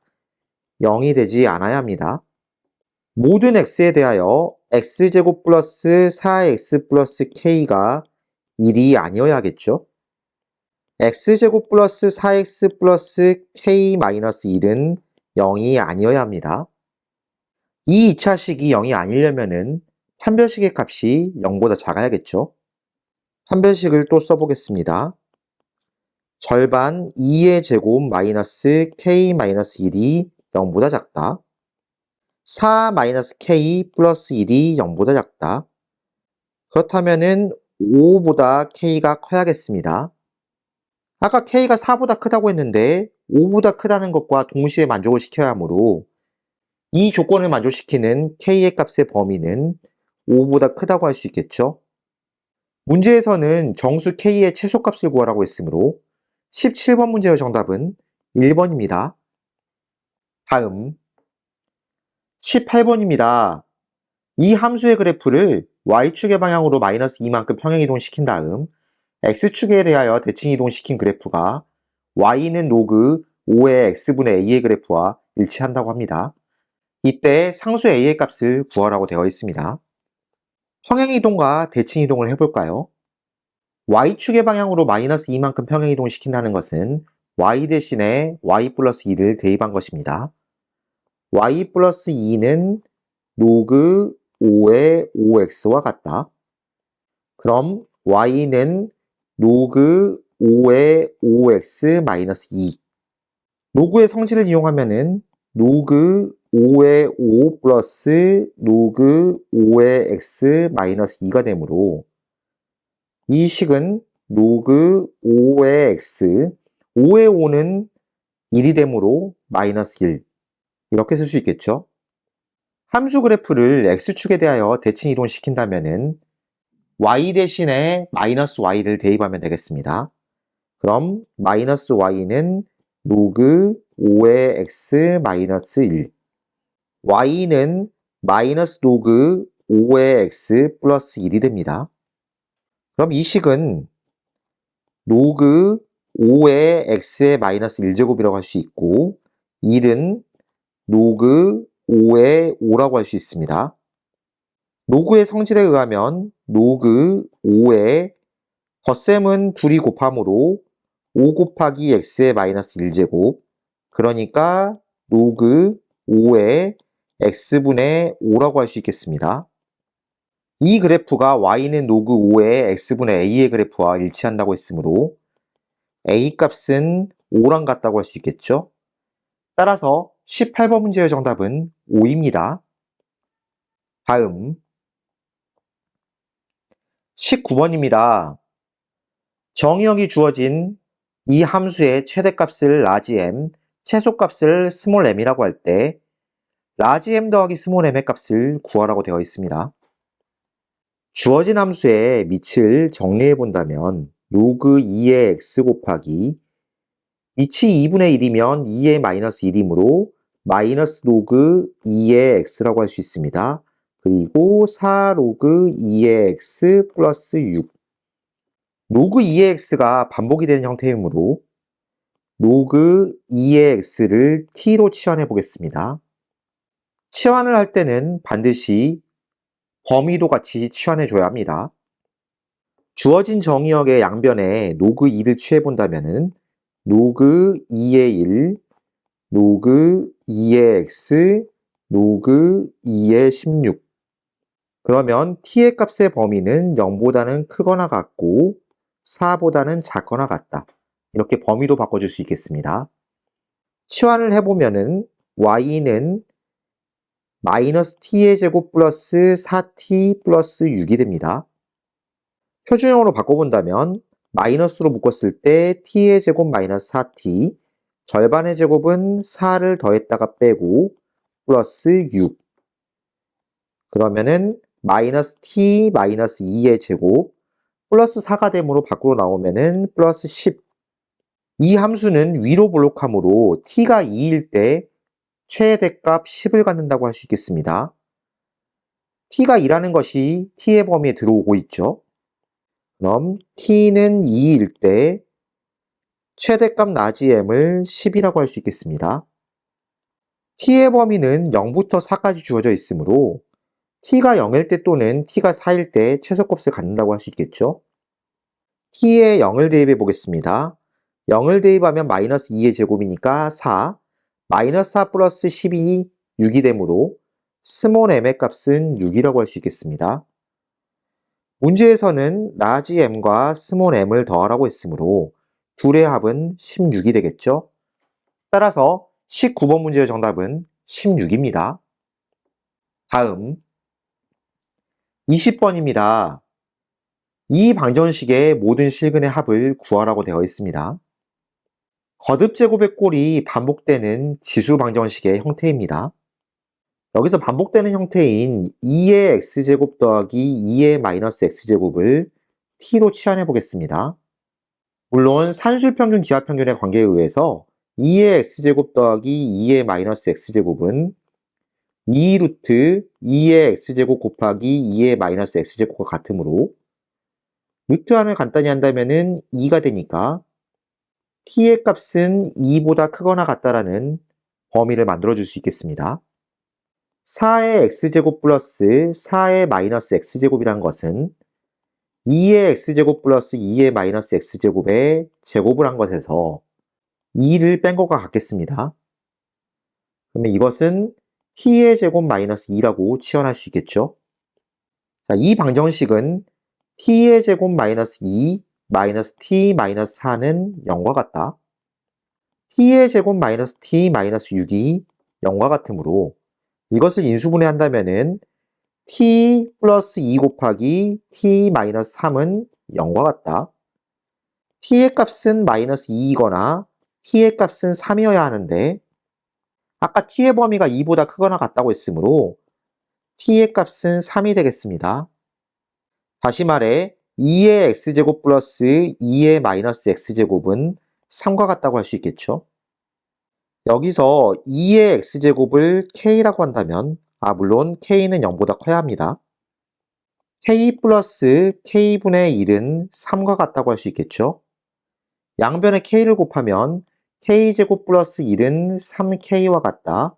0이 되지 않아야 합니다. 모든 x에 대하여 x제곱 플러스 4x 플러스 k가 1이 아니어야겠죠. x제곱 플러스 4x 플러스 k 마이너스 1은 0이 아니어야 합니다. 이 2차식이 0이 아니려면은 판별식의 값이 0보다 작아야겠죠. 판별식을 또 써보겠습니다. 절반 2의 제곱 마이너스 k 마이너스 1이 0보다 작다. 4 마이너스 k 플러스 1이 0보다 작다. 그렇다면은 5보다 k가 커야겠습니다. 아까 k가 4보다 크다고 했는데 5보다 크다는 것과 동시에 만족을 시켜야 하므로 이 조건을 만족시키는 k의 값의 범위는 5보다 크다고 할 수 있겠죠. 문제에서는 정수 k의 최소값을 구하라고 했으므로 17번 문제의 정답은 1번입니다. 다음 18번입니다. 이 함수의 그래프를 y축의 방향으로 마이너스 2만큼 평행이동시킨 다음 x축에 대하여 대칭이동시킨 그래프가 y는 로그 5의 x분의 a의 그래프와 일치한다고 합니다. 이때 상수 a의 값을 구하라고 되어 있습니다. 평행이동과 대칭이동을 해볼까요? y축의 방향으로 마이너스 2만큼 평행이동시킨다는 것은 y 대신에 y 플러스 2를 대입한 것입니다. y 플러스 2는 로그 5의 5x와 같다. 그럼 y는 로그 5의 5x 마이너스 2. 로그의 성질을 이용하면은 로그 5의 5 플러스 로그 5의 x 마이너스 2가 되므로 이 식은 로그 5의 x, 5의 5는 1이 되므로 마이너스 1. 이렇게 쓸 수 있겠죠. 함수 그래프를 x축에 대하여 대칭 이동시킨다면은 y 대신에 마이너스 y를 대입하면 되겠습니다. 그럼 마이너스 y는 로그 5의 x 마이너스 1. y는 마이너스 로그 5의 x 플러스 1이 됩니다. 그럼 이 식은 로그 5의 x의 마이너스 1제곱이라고 할 수 있고 1은 로그 5의 5라고 할 수 있습니다. 로그의 성질에 의하면 로그 5의 덧셈은 둘이 곱함으로 5 곱하기 x의 마이너스 1제곱 그러니까 로그 5의 x분의 5라고 할 수 있겠습니다. 이 그래프가 y는 로그 5의 x분의 a의 그래프와 일치한다고 했으므로 a 값은 5랑 같다고 할 수 있겠죠. 따라서 18번 문제의 정답은 5입니다. 다음 19번입니다. 정의역이 주어진 이 함수의 최대값을 라지 m, 최소값을 스몰 m이라고 할 때 라지 m 더하기 스몰 m의 값을 구하라고 되어 있습니다. 주어진 함수의 밑을 정리해 본다면 로그 2의 x 곱하기 위치 2분의 1이면 2의 마이너스 1이므로 마이너스 로그 2의 x라고 할 수 있습니다. 그리고 4 로그 2의 x 플러스 6. 로그 2의 x가 반복이 되는 형태이므로 로그 2의 x를 t로 치환해 보겠습니다. 치환을 할 때는 반드시 범위도 같이 치환해 줘야 합니다. 주어진 정의역의 양변에 로그 2를 취해 본다면은 로그 2의 1, 로그 2의 x, 로그 2의 16. 그러면 t의 값의 범위는 0보다는 크거나 같고 4보다는 작거나 같다. 이렇게 범위도 바꿔줄 수 있겠습니다. 치환을 해보면은 y는 마이너스 t의 제곱 플러스 4t 플러스 6이 됩니다. 표준형으로 바꿔본다면 마이너스로 묶었을 때 t의 제곱 마이너스 4t, 절반의 제곱은 4를 더했다가 빼고 플러스 6. 그러면은 마이너스 t 마이너스 2의 제곱 플러스 4가 되므로 밖으로 나오면은 플러스 10. 이 함수는 위로 볼록하므로 t가 2일 때 최대값 10을 갖는다고 할 수 있겠습니다. t가 2라는 것이 t의 범위에 들어오고 있죠. 그럼 t는 2일 때 최대값 나지 m을 10이라고 할 수 있겠습니다. t의 범위는 0부터 4까지 주어져 있으므로 t가 0일 때 또는 t가 4일 때 최소값을 갖는다고 할 수 있겠죠. t에 0을 대입해 보겠습니다. 0을 대입하면 마이너스 2의 제곱이니까 4, 마이너스 4 플러스 12, 6이 되므로 스몰 m의 값은 6이라고 할 수 있겠습니다. 문제에서는 라지 m과 스몰 m을 더하라고 했으므로 둘의 합은 16이 되겠죠. 따라서 19번 문제의 정답은 16입니다. 다음 20번입니다. 이 방정식의 모든 실근의 합을 구하라고 되어 있습니다. 거듭 제곱의 꼴이 반복되는 지수 방정식의 형태입니다. 여기서 반복되는 형태인 2의 x제곱 더하기 2의 마이너스 x제곱을 t로 치환해 보겠습니다. 물론 산술평균 기하평균의 관계에 의해서 2의 x제곱 더하기 2의 마이너스 x제곱은 2 루트 2의 x제곱 곱하기 2의 마이너스 x제곱과 같으므로 루트함을 간단히 한다면은 2가 되니까 t의 값은 2보다 크거나 같다라는 범위를 만들어 줄 수 있겠습니다. 4의 x제곱 플러스 4의 마이너스 x제곱이란 것은 2의 x제곱 플러스 2의 마이너스 x제곱의 제곱을 한 것에서 2를 뺀 것과 같겠습니다. 그러면 이것은 t의 제곱 마이너스 2라고 치환할 수 있겠죠. 자, 이 방정식은 t의 제곱 마이너스 2 마이너스 t 마이너스 4는 0과 같다. t의 제곱 마이너스 t 마이너스 6이 0과 같으므로 이것을 인수분해한다면은 t 플러스 2 곱하기 t 마이너스 3은 0과 같다. t의 값은 마이너스 2이거나 t의 값은 3이어야 하는데 아까 t의 범위가 2보다 크거나 같다고 했으므로 t의 값은 3이 되겠습니다. 다시 말해 2의 x제곱 플러스 2의 마이너스 x제곱은 3과 같다고 할 수 있겠죠. 여기서 2의 x제곱을 k라고 한다면 물론 k는 0보다 커야 합니다. k 플러스 k분의 1은 3과 같다고 할 수 있겠죠. 양변에 k를 곱하면 k제곱 플러스 1은 3k와 같다.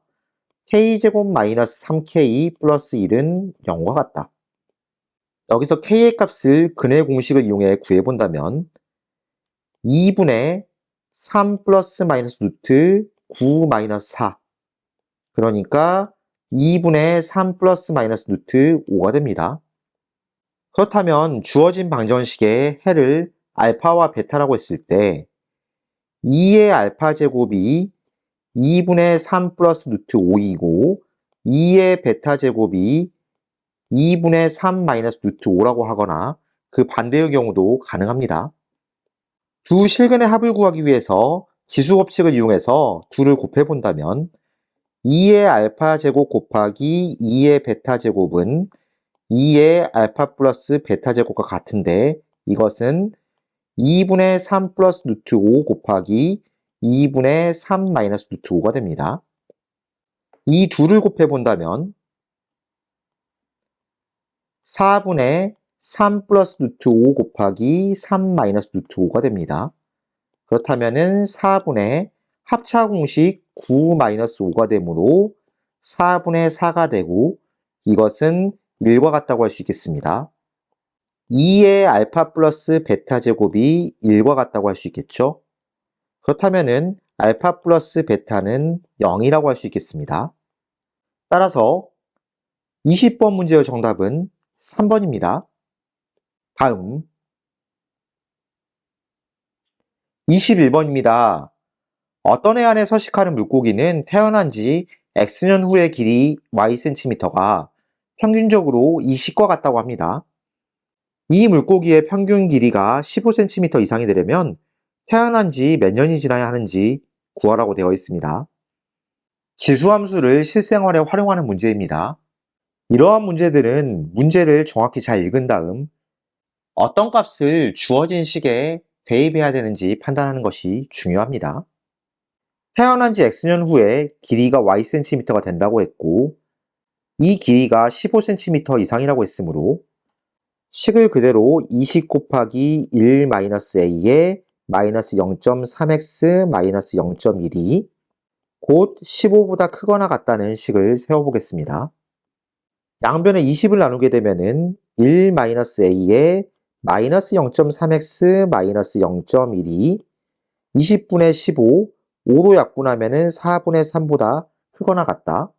k제곱 마이너스 3k 플러스 1은 0과 같다. 여기서 k의 값을 근의 공식을 이용해 구해본다면 2분의 3 플러스 마이너스 루트 9 마이너스 4 그러니까 2분의 3 플러스 마이너스 루트 5가 됩니다. 그렇다면 주어진 방정식의 해를 알파와 베타라고 했을 때 2의 알파 제곱이 2분의 3 플러스 루트 5이고 2의 베타 제곱이 2분의 3 마이너스 루트 5라고 하거나 그 반대의 경우도 가능합니다. 두 실근의 합을 구하기 위해서 지수법칙을 이용해서 둘을 곱해본다면 2의 알파 제곱 곱하기 2의 베타 제곱은 2의 알파 플러스 베타 제곱과 같은데 이것은 2분의 3 플러스 루트 5 곱하기 2분의 3 마이너스 루트 5가 됩니다. 이 둘을 곱해본다면 4분의 3 플러스 루트 5 곱하기 3 마이너스 루트 5가 됩니다. 그렇다면은 4분의 합차공식 9 마이너스 5가 되므로 4분의 4가 되고 이것은 1과 같다고 할 수 있겠습니다. 2의 알파 플러스 베타 제곱이 1과 같다고 할 수 있겠죠? 그렇다면은 알파 플러스 베타는 0이라고 할 수 있겠습니다. 따라서 20번 문제의 정답은 3번입니다. 다음 21번입니다. 어떤 해 안에 서식하는 물고기는 태어난 지 X년 후의 길이 Ycm가 평균적으로 20과 같다고 합니다. 이 물고기의 평균 길이가 15cm 이상이 되려면 태어난 지 몇 년이 지나야 하는지 구하라고 되어 있습니다. 지수함수를 실생활에 활용하는 문제입니다. 이러한 문제들은 문제를 정확히 잘 읽은 다음 어떤 값을 주어진 식에 대입해야 되는지 판단하는 것이 중요합니다. 태어난 지 X년 후에 길이가 Ycm가 된다고 했고 이 길이가 15cm 이상이라고 했으므로 식을 그대로 20 곱하기 1-a에 마이너스 0.3x 마이너스 0.1이 곧 15보다 크거나 같다는 식을 세워보겠습니다. 양변에 20을 나누게 되면은 1-a에 마이너스 0.3x 마이너스 0.1이 20분의 15, 5로 약분하면은 4분의 3보다 크거나 같다.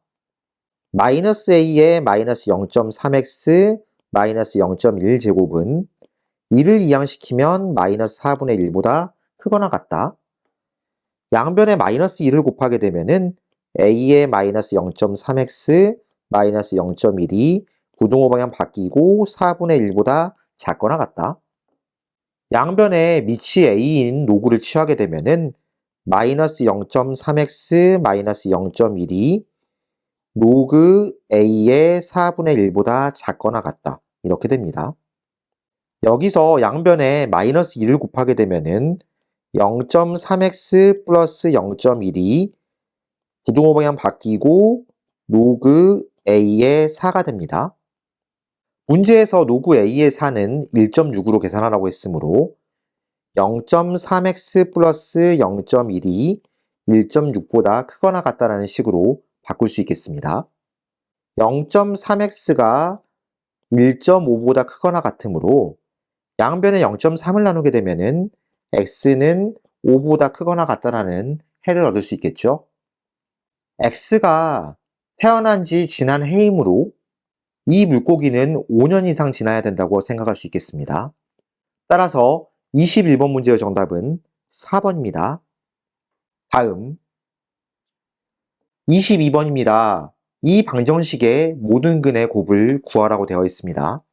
마이너스 a에 마이너스 0.3x 마이너스 0.1 제곱은 2를 이항시키면 마이너스 4분의 1보다 크거나 같다. 양변에 마이너스 2를 곱하게 되면은 a의 마이너스 0.3x 마이너스 0.1이 부등호 방향 바뀌고 4분의 1보다 작거나 같다. 양변에 밑이 a인 로그를 취하게 되면은 마이너스 0.3x 마이너스 0.1이 로그 a의 4분의 1보다 작거나 같다. 이렇게 됩니다. 여기서 양변에 마이너스 2를 곱하게 되면은 0.3x 플러스 0.1이 부등호 방향 바뀌고 로그 a의 4가 됩니다. 문제에서 로그 a의 4는 1.6으로 계산하라고 했으므로 0.3x 플러스 0.1이 1.6보다 크거나 같다는 식으로 바꿀 수 있겠습니다. 0.3x가 1.5보다 크거나 같으므로 양변에 0.3을 나누게 되면은 x는 5보다 크거나 같다라는 해를 얻을 수 있겠죠. x가 태어난 지 지난 해이므로 이 물고기는 5년 이상 지나야 된다고 생각할 수 있겠습니다. 따라서 21번 문제의 정답은 4번입니다. 다음 22번입니다. 이 방정식의 모든 근의 곱을 구하라고 되어 있습니다.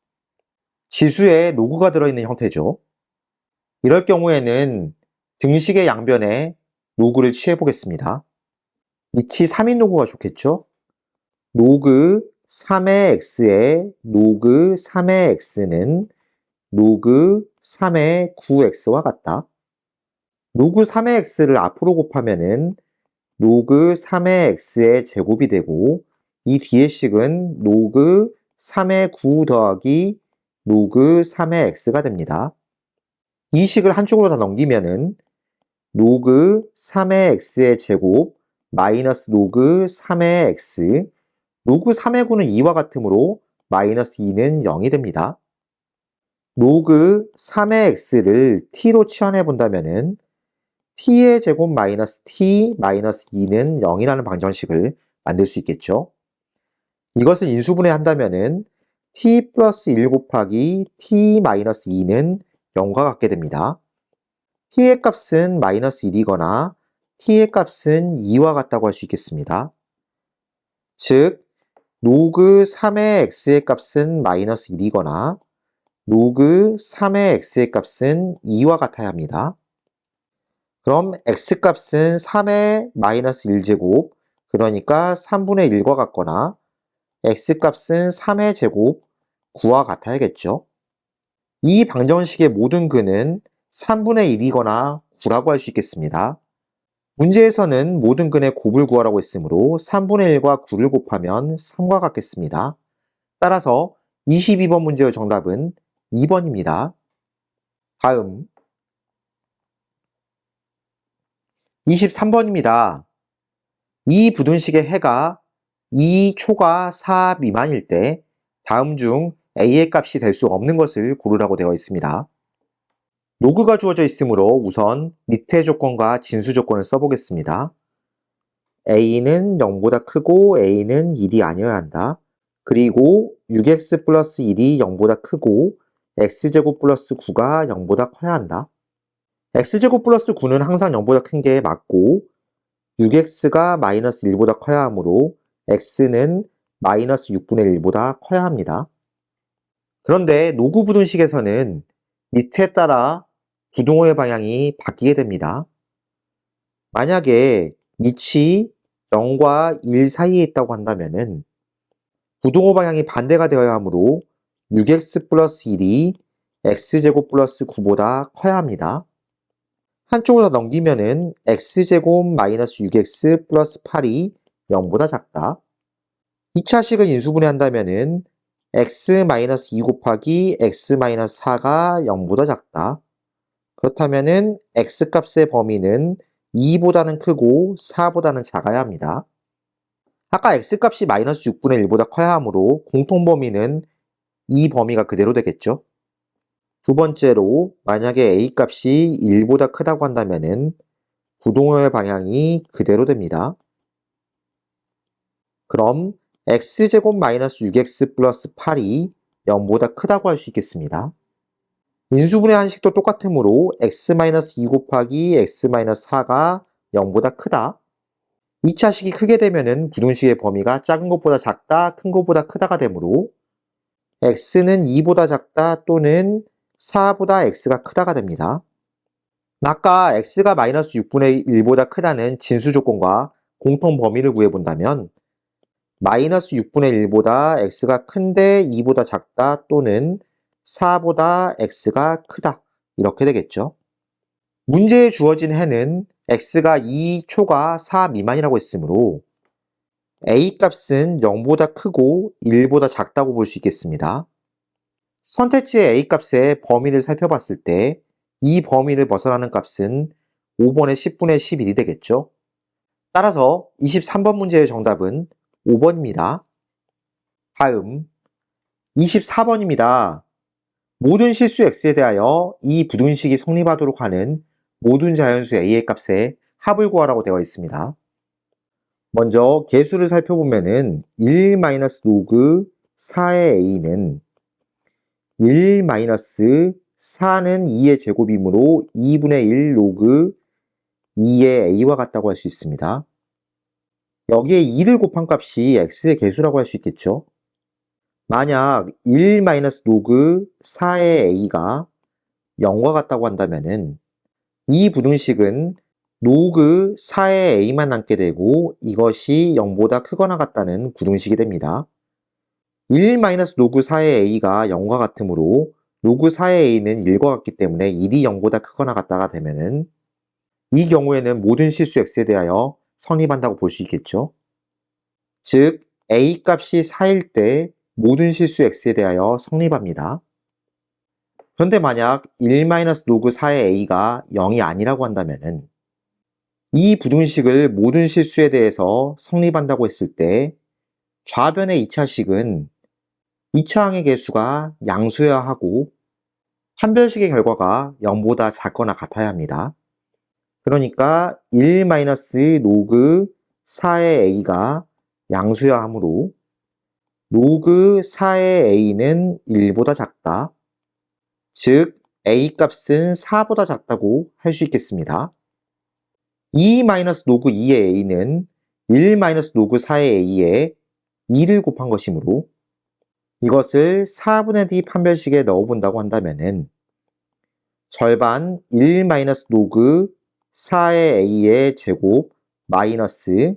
지수에 로그가 들어있는 형태죠. 이럴 경우에는 등식의 양변에 로그를 취해 보겠습니다. 밑이 3인 로그가 좋겠죠? 로그 3의 x에 로그 3의 x는 로그 3의 9x와 같다. 로그 3의 x를 앞으로 곱하면은 로그 3의 x의 제곱이 되고 이 뒤의 식은 로그 3의 9 더하기 로그 3의 x가 됩니다. 이 식을 한쪽으로 다 넘기면은 로그 3의 x의 제곱 마이너스 로그 3의 x 로그 3의 9는 2와 같으므로 마이너스 2는 0이 됩니다. 로그 3의 x를 t로 치환해 본다면은 t의 제곱 마이너스 t 마이너스 2는 0이라는 방정식을 만들 수 있겠죠. 이것을 인수분해 한다면은 t 플러스 1 곱하기 t 마이너스 2는 0과 같게 됩니다. t의 값은 마이너스 1이거나 t의 값은 2와 같다고 할 수 있겠습니다. 즉 로그 3의 x의 값은 마이너스 1이거나 로그 3의 x의 값은 2와 같아야 합니다. 그럼 x값은 3의 마이너스 1제곱, 그러니까 3분의 1과 같거나 x값은 3의 제곱, 9와 같아야겠죠. 이 방정식의 모든 근은 3분의 1이거나 9라고 할 수 있겠습니다. 문제에서는 모든 근의 곱을 구하라고 했으므로 3분의 1과 9를 곱하면 3과 같겠습니다. 따라서 22번 문제의 정답은 2번입니다. 다음 23번입니다. 이 부등식의 해가 2초가 4 미만일 때 다음 중 a의 값이 될 수 없는 것을 고르라고 되어 있습니다. 로그가 주어져 있으므로 우선 밑의 조건과 진수 조건을 써보겠습니다. a는 0보다 크고 a는 1이 아니어야 한다. 그리고 6x 플러스 1이 0보다 크고 x제곱 플러스 9가 0보다 커야 한다. x제곱 플러스 9는 항상 0보다 큰 게 맞고 6x가 마이너스 1보다 커야 하므로 x는 마이너스 6분의 1보다 커야 합니다. 그런데 로그 부등식에서는 밑에 따라 부등호의 방향이 바뀌게 됩니다. 만약에 밑이 0과 1 사이에 있다고 한다면 부등호 방향이 반대가 되어야 하므로 6x 플러스 1이 x제곱 플러스 9보다 커야 합니다. 한쪽으로 더 넘기면은 x제곱 마이너스 6x 플러스 8이 0보다 작다. 2차식을 인수분해한다면은 x 마이너스 2 곱하기 x 마이너스 4가 0보다 작다. 그렇다면은 x값의 범위는 2보다는 크고 4보다는 작아야 합니다. 아까 x값이 마이너스 6분의 1보다 커야 하므로 공통범위는 이 범위가 그대로 되겠죠. 두 번째로 만약에 a값이 1보다 크다고 한다면은 부등호의 방향이 그대로 됩니다. 그럼 x제곱 마이너스 6x 플러스 8이 0보다 크다고 할 수 있겠습니다. 인수분해 한식도 똑같으므로 x-2 곱하기 x-4가 0보다 크다. 2차식이 크게 되면은 부등식의 범위가 작은 것보다 작다, 큰 것보다 크다가 되므로 x는 2보다 작다 또는 4보다 x가 크다가 됩니다. 아까 x가 마이너스 6분의 1보다 크다는 진수 조건과 공통 범위를 구해본다면 마이너스 6분의 1보다 x가 큰데 2보다 작다 또는 4보다 x가 크다 이렇게 되겠죠. 문제에 주어진 해는 x가 2초가 4 미만이라고 했으므로 a 값은 0보다 크고 1보다 작다고 볼 수 있겠습니다. 선택지의 a 값의 범위를 살펴봤을 때 이 범위를 벗어나는 값은 5번의 10분의 11이 되겠죠. 따라서 23번 문제의 정답은 5번입니다. 다음 24번입니다. 모든 실수 x에 대하여 이 부등식이 성립하도록 하는 모든 자연수 a의 값의 합을 구하라고 되어 있습니다. 먼저 개수를 살펴보면은 1-로그 4의 a는 1-4는 2의 제곱이므로 2분의 1 로그 2의 a와 같다고 할 수 있습니다. 여기에 2를 곱한 값이 x의 개수라고 할 수 있겠죠. 만약 1-로그 4의 a가 0과 같다고 한다면은 이 부등식은 로그 4의 a만 남게 되고 이것이 0보다 크거나 같다는 부등식이 됩니다. 1-로그 4의 a가 0과 같으므로 로그 4의 a는 1과 같기 때문에 1이 0보다 크거나 같다가 되면은 이 경우에는 모든 실수 x에 대하여 성립한다고 볼 수 있겠죠. 즉 a 값이 4일 때 모든 실수 x에 대하여 성립합니다. 그런데 만약 1-로그 4의 a가 0이 아니라고 한다면은 이 부등식을 모든 실수에 대해서 성립한다고 했을 때 좌변의 2차식은 2차항의 개수가 양수여야 하고 판별식의 결과가 0보다 작거나 같아야 합니다. 그러니까 1-로그 4의 a가 양수여야 하므로 로그 4의 a는 1보다 작다. 즉 a 값은 4보다 작다고 할 수 있겠습니다. 2-로그 2의 a는 1-로그 4의 a에 2를 곱한 것이므로 이것을 4분의 d 판별식에 넣어본다고 한다면은 절반 1-로그 4의 a의 제곱 마이너스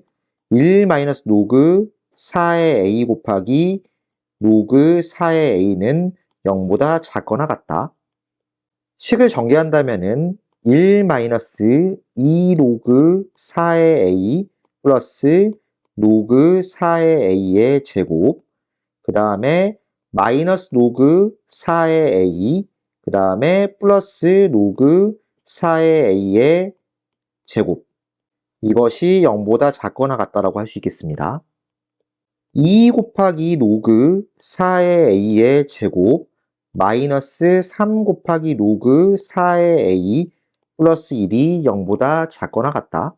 1-로그 4의 a 곱하기 로그 4의 a는 0보다 작거나 같다. 식을 전개한다면은 1 마이너스 2 로그 4의 a 플러스 로그 4의 a의 제곱, 그 다음에 마이너스 로그 4의 a, 그 다음에 플러스 로그 4의 a의 제곱. 이것이 0보다 작거나 같다라고 할 수 있겠습니다. 2 곱하기 로그 4의 a의 제곱 마이너스 3 곱하기 로그 4의 a 플러스 1이 0보다 작거나 같다.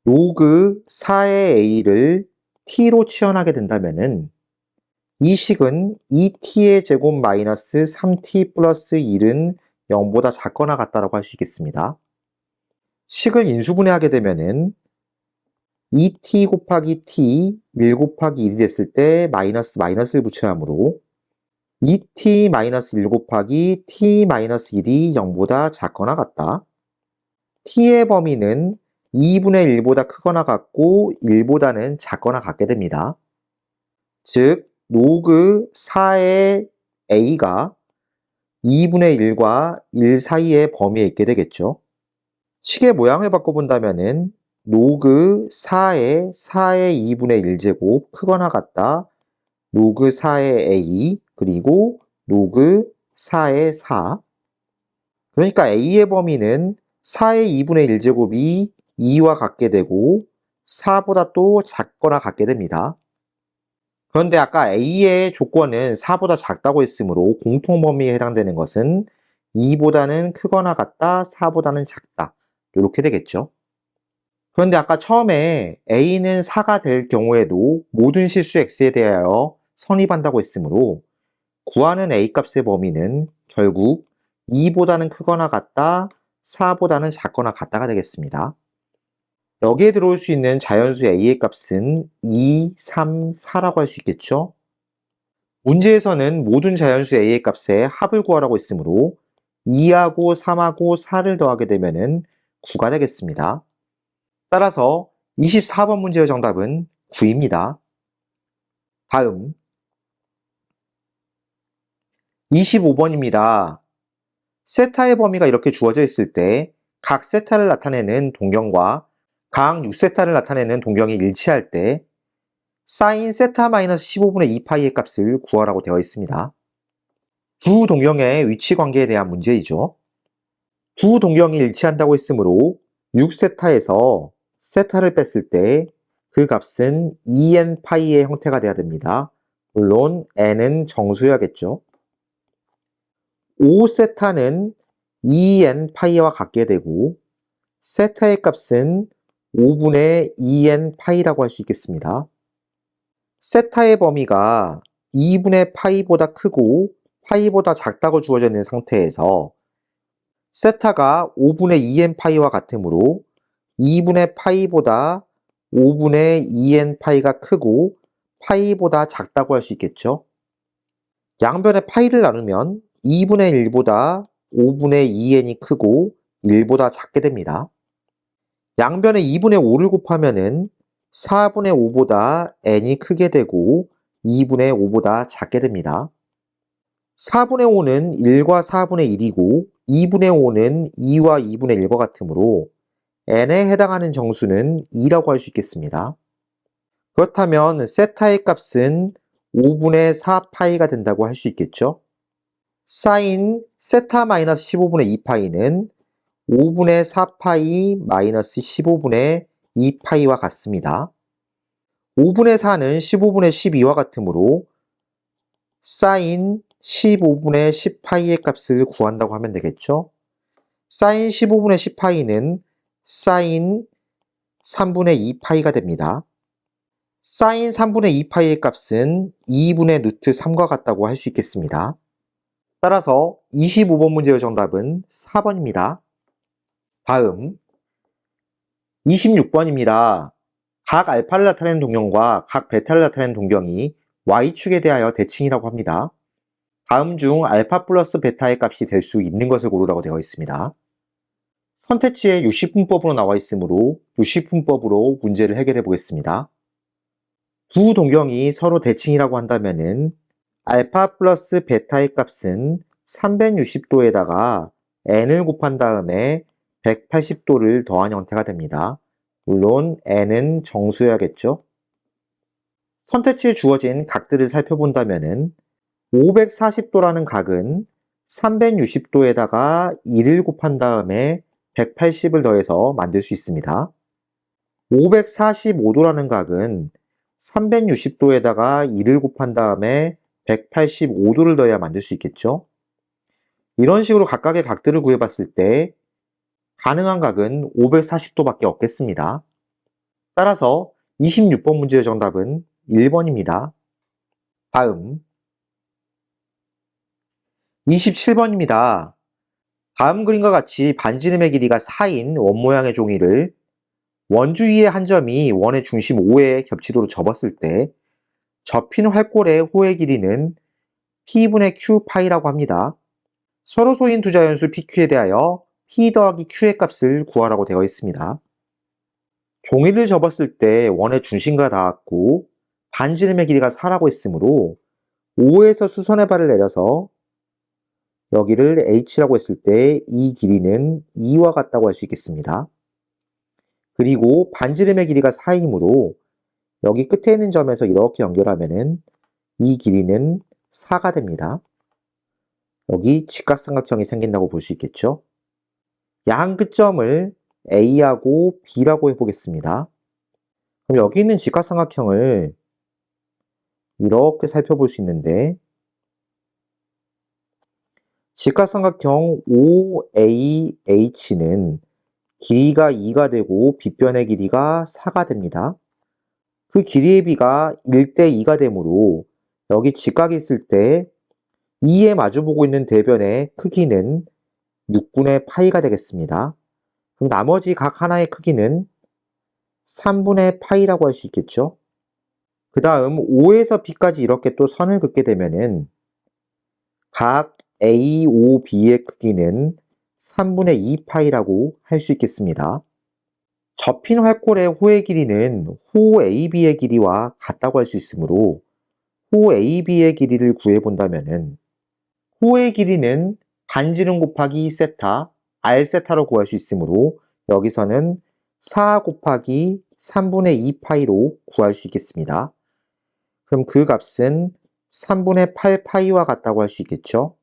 로그 4의 a를 t로 치환하게 된다면은 이 식은 2t의 제곱 마이너스 3t 플러스 1은 0보다 작거나 같다라고 할 수 있겠습니다. 식을 인수분해하게 되면은 2t 곱하기 t 1 곱하기 1이 됐을 때 마이너스를 붙여야 하므로 2t-1 곱하기 t-1이 0보다 작거나 같다. t의 범위는 2분의 1보다 크거나 같고 1보다는 작거나 같게 됩니다. 즉 로그 4의 a가 2분의 1과 1 사이의 범위에 있게 되겠죠. 식의 모양을 바꿔본다면은 로그 4의 2분의 1제곱 크거나 같다. 로그 4의 a 그리고 로그 4의 4. 그러니까 a의 범위는 4의 2분의 1제곱이 2와 같게 되고 4보다 또 작거나 같게 됩니다. 그런데 아까 a의 조건은 4보다 작다고 했으므로 공통범위에 해당되는 것은 2보다는 크거나 같다, 4보다는 작다. 이렇게 되겠죠. 그런데 아까 처음에 a는 4가 될 경우에도 모든 실수 x에 대하여 선입한다고 했으므로 구하는 a 값의 범위는 결국 2보다는 크거나 같다, 4보다는 작거나 같다가 되겠습니다. 여기에 들어올 수 있는 자연수 a의 값은 2, 3, 4라고 할 수 있겠죠? 문제에서는 모든 자연수 a의 값의 합을 구하라고 했으므로 2하고 3하고 4를 더하게 되면 9가 되겠습니다. 따라서 24번 문제의 정답은 9입니다. 다음 25번입니다. 세타의 범위가 이렇게 주어져 있을 때 각 세타를 나타내는 동경과 각 6세타를 나타내는 동경이 일치할 때 사인 세타 마이너스 15분의 2파이의 값을 구하라고 되어 있습니다. 두 동경의 위치 관계에 대한 문제이죠. 두 동경이 일치한다고 했으므로 6세타에서 세타를 뺐을 때 그 값은 2n 파이의 형태가 돼야 됩니다. 물론 n은 정수여야겠죠. 5세타는 2n 파이와 같게 되고 세타의 값은 5분의 2n 파이라고 할 수 있겠습니다. 세타의 범위가 2분의 파이보다 크고 파이보다 작다고 주어져 있는 상태에서 세타가 5분의 2n 파이와 같으므로 2분의 파이보다 5분의 2n 파이가 크고 파이보다 작다고 할 수 있겠죠. 양변의 파이를 나누면 2분의 1보다 5분의 2n이 크고 1보다 작게 됩니다. 양변에 2분의 5를 곱하면은 4분의 5보다 n이 크게 되고 2분의 5보다 작게 됩니다. 4분의 5는 1과 4분의 1이고 2분의 5는 2와 2분의 1과 같으므로 n에 해당하는 정수는 2라고 할 수 있겠습니다. 그렇다면 세타의 값은 5분의 4파이가 된다고 할 수 있겠죠. 사인 세타 마이너스 15분의 2파이는 5분의 4파이 마이너스 15분의 2파이와 같습니다. 5분의 4는 15분의 12와 같으므로 사인 15분의 10파이의 값을 구한다고 하면 되겠죠. 사인 15분의 10파이는 사인 3분의 2파이가 됩니다. 사인 3분의 2파이의 값은 2분의 루트 3과 같다고 할 수 있겠습니다. 따라서 25번 문제의 정답은 4번입니다. 다음 26번입니다. 각 알파를 나타내는 동경과 각 베타를 나타내는 동경이 y축에 대하여 대칭이라고 합니다. 다음 중 알파 플러스 베타의 값이 될 수 있는 것을 고르라고 되어 있습니다. 선택지에 요식분법으로 나와 있으므로 요식분법으로 문제를 해결해 보겠습니다. 두 동경이 서로 대칭이라고 한다면은 알파 플러스 베타의 값은 360도에다가 n을 곱한 다음에 180도를 더한 형태가 됩니다. 물론 n은 정수여야겠죠. 선택지에 주어진 각들을 살펴본다면 540도라는 각은 360도에다가 1을 곱한 다음에 180을 더해서 만들 수 있습니다. 545도라는 각은 360도에다가 1을 곱한 다음에 185도를 더해야 만들 수 있겠죠. 이런 식으로 각각의 각들을 구해봤을 때 가능한 각은 540도밖에 없겠습니다. 따라서 26번 문제의 정답은 1번입니다. 다음 27번입니다. 다음 그림과 같이 반지름의 길이가 4인 원 모양의 종이를 원 주위의 한 점이 원의 중심 O에 겹치도록 접었을 때 접힌 활골의 호의 길이는 P분의 Q파이라고 합니다. 서로 소인 두 자연수 PQ에 대하여 P 더하기 Q의 값을 구하라고 되어 있습니다. 종이를 접었을 때 원의 중심과 닿았고 반지름의 길이가 4라고 했으므로 O에서 수선의 발을 내려서 여기를 H라고 했을 때 이 길이는 2와 같다고 할 수 있겠습니다. 그리고 반지름의 길이가 4이므로 여기 끝에 있는 점에서 이렇게 연결하면은 이 길이는 4가 됩니다. 여기 직각삼각형이 생긴다고 볼 수 있겠죠. 양 끝점을 A하고 B라고 해보겠습니다. 그럼 여기 있는 직각삼각형을 이렇게 살펴볼 수 있는데 직각삼각형 OAH는 길이가 2가 되고 빗변의 길이가 4가 됩니다. 그 길이의 비가 1대 2가 되므로 여기 직각이 있을 때 2에 마주보고 있는 대변의 크기는 6분의 파이가 되겠습니다. 그럼 나머지 각 하나의 크기는 3분의 파이라고 할 수 있겠죠. 그 다음 O에서 B까지 이렇게 또 선을 긋게 되면은 각 A, O, B의 크기는 3분의 2파이라고 할 수 있겠습니다. 접힌 활골의 호의 길이는 호 AB의 길이와 같다고 할 수 있으므로 호 AB의 길이를 구해본다면은 호의 길이는 반지름 곱하기 세타, R 세타로 구할 수 있으므로 여기서는 4 곱하기 3분의 2파이로 구할 수 있겠습니다. 그럼 그 값은 3분의 8파이와 같다고 할 수 있겠죠.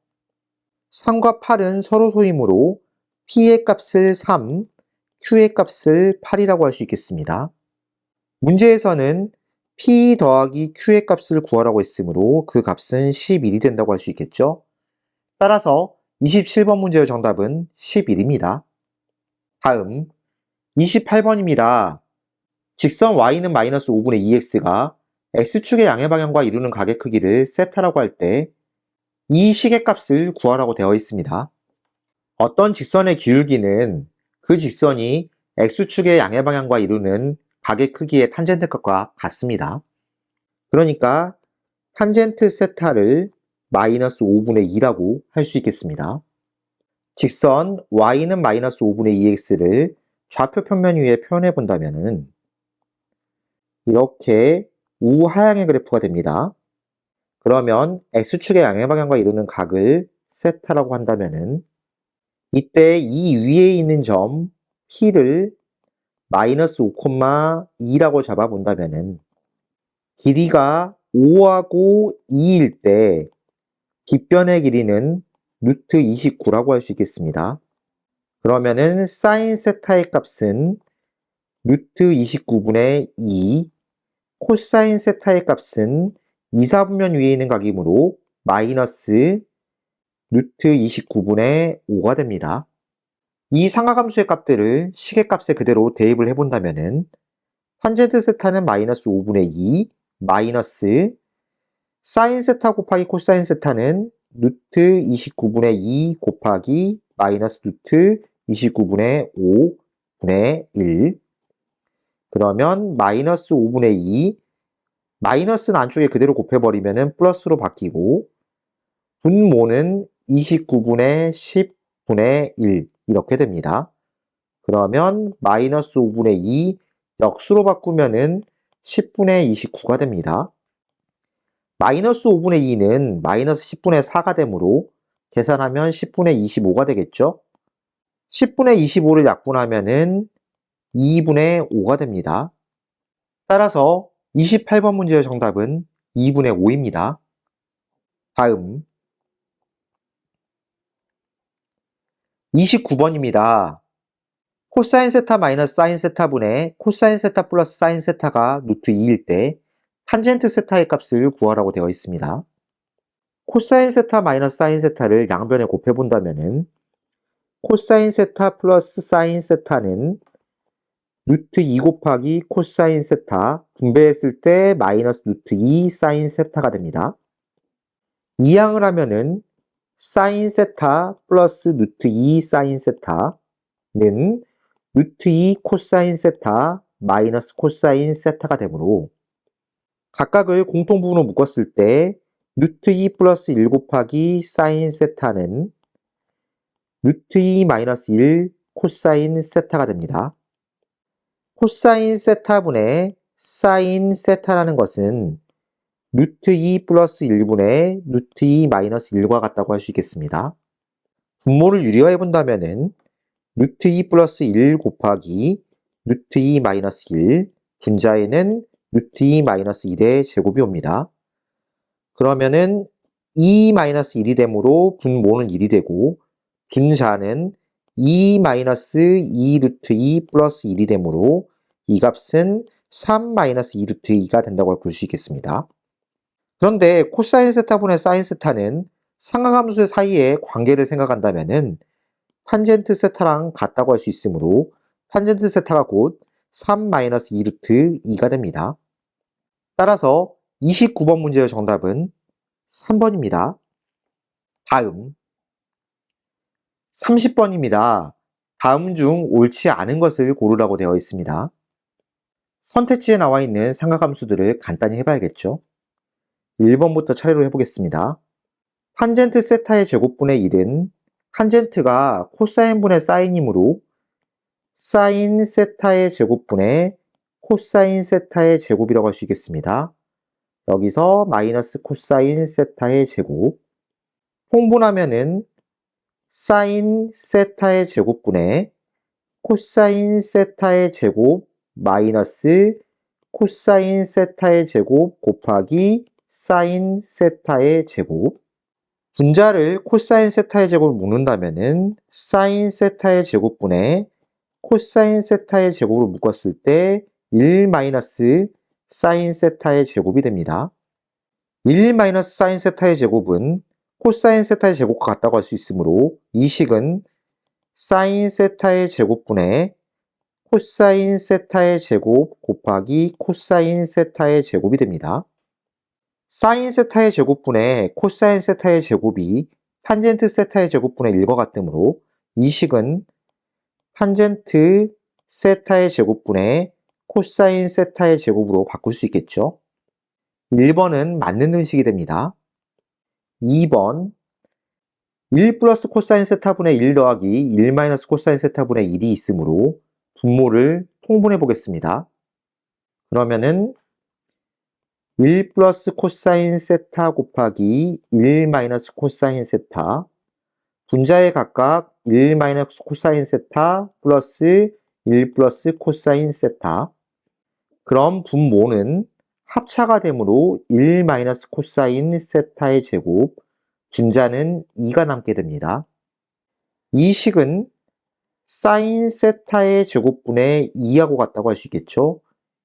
3과 8은 서로 소이므로 P의 값을 3, Q의 값을 8이라고 할 수 있겠습니다. 문제에서는 P 더하기 Q의 값을 구하라고 했으므로 그 값은 11이 된다고 할 수 있겠죠. 따라서 27번 문제의 정답은 11입니다. 다음 28번입니다. 직선 y는 마이너스 5분의 2x가 x축의 양의 방향과 이루는 각의 크기를 세타라고 할 때 이 식의 값을 구하라고 되어 있습니다. 어떤 직선의 기울기는 그 직선이 x축의 양의 방향과 이루는 각의 크기의 탄젠트 값과 같습니다. 그러니까 탄젠트 세타를 마이너스 5분의 2라고 할 수 있겠습니다. 직선 y는 마이너스 5분의 2x를 좌표 평면 위에 표현해 본다면은 이렇게 우하향의 그래프가 됩니다. 그러면 x축의 양의 방향과 이루는 각을 세타라고 한다면은 이때 이 위에 있는 점 P를 마이너스 5,2라고 잡아본다면은 길이가 5하고 2일 때 빗변의 길이는 루트 29라고 할 수 있겠습니다. 그러면은 사인 세타의 값은 루트 29분의 2, 코사인 세타의 값은 2, 4분면 위에 있는 각이므로 마이너스 루트 29분의 5가 됩니다. 이 상하함수의 값들을 식의 값에 그대로 대입을 해본다면은 탄젠트 세타는 마이너스 5분의 2, 마이너스 사인 세타 곱하기 코사인 세타는 루트 29분의 2 곱하기 마이너스 루트 29분의 5분의 1 그러면 마이너스 5분의 2 마이너스는 안쪽에 그대로 곱해버리면 플러스로 바뀌고 분모는 29분의 10분의 1 이렇게 됩니다. 그러면 마이너스 5분의 2 역수로 바꾸면은 10분의 29가 됩니다. 마이너스 5분의 2는 마이너스 10분의 4가 되므로 계산하면 10분의 25가 되겠죠. 10분의 25를 약분하면은 2분의 5가 됩니다. 따라서 28번 문제의 정답은 2분의 5입니다. 다음 29번입니다. 코사인 세타 마이너스 사인 세타분의 코사인 세타 플러스 사인 세타가 루트 2일 때 탄젠트 세타의 값을 구하라고 되어 있습니다. 코사인 세타 마이너스 사인 세타를 양변에 곱해본다면은 코사인 세타 플러스 사인 세타는 루트 2 곱하기 코사인 세타 분배했을 때 마이너스 루트 2 사인 세타가 됩니다. 이항을 하면은 사인 세타 플러스 루트 2 사인 세타는 루트 2 코사인 세타 마이너스 코사인 세타가 되므로 각각을 공통부분으로 묶었을 때 루트 2 플러스 1 곱하기 사인 세타는 루트 2 마이너스 1 코사인 세타가 됩니다. 코사인 세타분의 사인 세타라는 것은 루트 2 플러스 1분의 루트 2 마이너스 1과 같다고 할 수 있겠습니다. 분모를 유리화해 본다면은 루트 2 플러스 1 곱하기 루트 2 마이너스 1 분자에는 루트 2 마이너스 1의 제곱이 옵니다. 그러면은 2 마이너스 1이 되므로 분모는 1이 되고 분자는 2 마이너스 2 루트 2 플러스 1이 되므로 이 값은 3 마이너스 2 루트 2가 된다고 볼 수 있겠습니다. 그런데 코사인 세타분의 사인 세타는 상하함수 사이의 관계를 생각한다면은 탄젠트 세타랑 같다고 할 수 있으므로 탄젠트 세타가 곧 3 마이너스 2 루트 2가 됩니다. 따라서 29번 문제의 정답은 3번입니다. 다음 30번입니다. 다음 중 옳지 않은 것을 고르라고 되어 있습니다. 선택지에 나와 있는 삼각함수들을 간단히 해봐야겠죠. 1번부터 차례로 해보겠습니다. 탄젠트 세타의 제곱분의 1은 탄젠트가 코사인분의 사인이므로 사인 세타의 제곱분의 코사인 세타의 제곱이라고 할 수 있겠습니다. 여기서 마이너스 코사인 세타의 제곱 통분하면은 사인 세타의 제곱분의 코사인 세타의 제곱 마이너스 코사인 세타의 제곱 곱하기 사인 세타의 제곱 분자를 코사인 세타의 제곱을 묶는다면은 사인 세타의 제곱분의 코사인 세타의 제곱으로 묶었을 때 1 마이너스 사인 세타의 제곱이 됩니다. 1 마이너스 사인 세타의 제곱은 코사인 세타의 제곱과 같다고 할 수 있으므로 이 식은 사인 세타의 제곱분의 코사인 세타의 제곱 곱하기 코사인 세타의 제곱이 됩니다. 사인 세타의 제곱분의 코사인 세타의 제곱이 탄젠트 세타의 제곱분의 1과 같으므로 이 식은 탄젠트 세타의 제곱분의 코사인 세타의 제곱으로 바꿀 수 있겠죠. 1번은 맞는 등식이 됩니다. 2번 1 플러스 코사인 세타분의 1 더하기 1 마이너스 코사인 세타분의 1이 있으므로 분모를 통분해 보겠습니다. 그러면은 1 플러스 코사인 세타 곱하기 1 마이너스 코사인 세타 분자에 각각 1 마이너스 코사인 세타 플러스 1 플러스 코사인 세타 그럼 분모는 합차가 되므로 1 마이너스 코사인 세타의 제곱 분자는 2가 남게 됩니다. 이 식은 사인 세타의 제곱분의 2하고 같다고 할 수 있겠죠.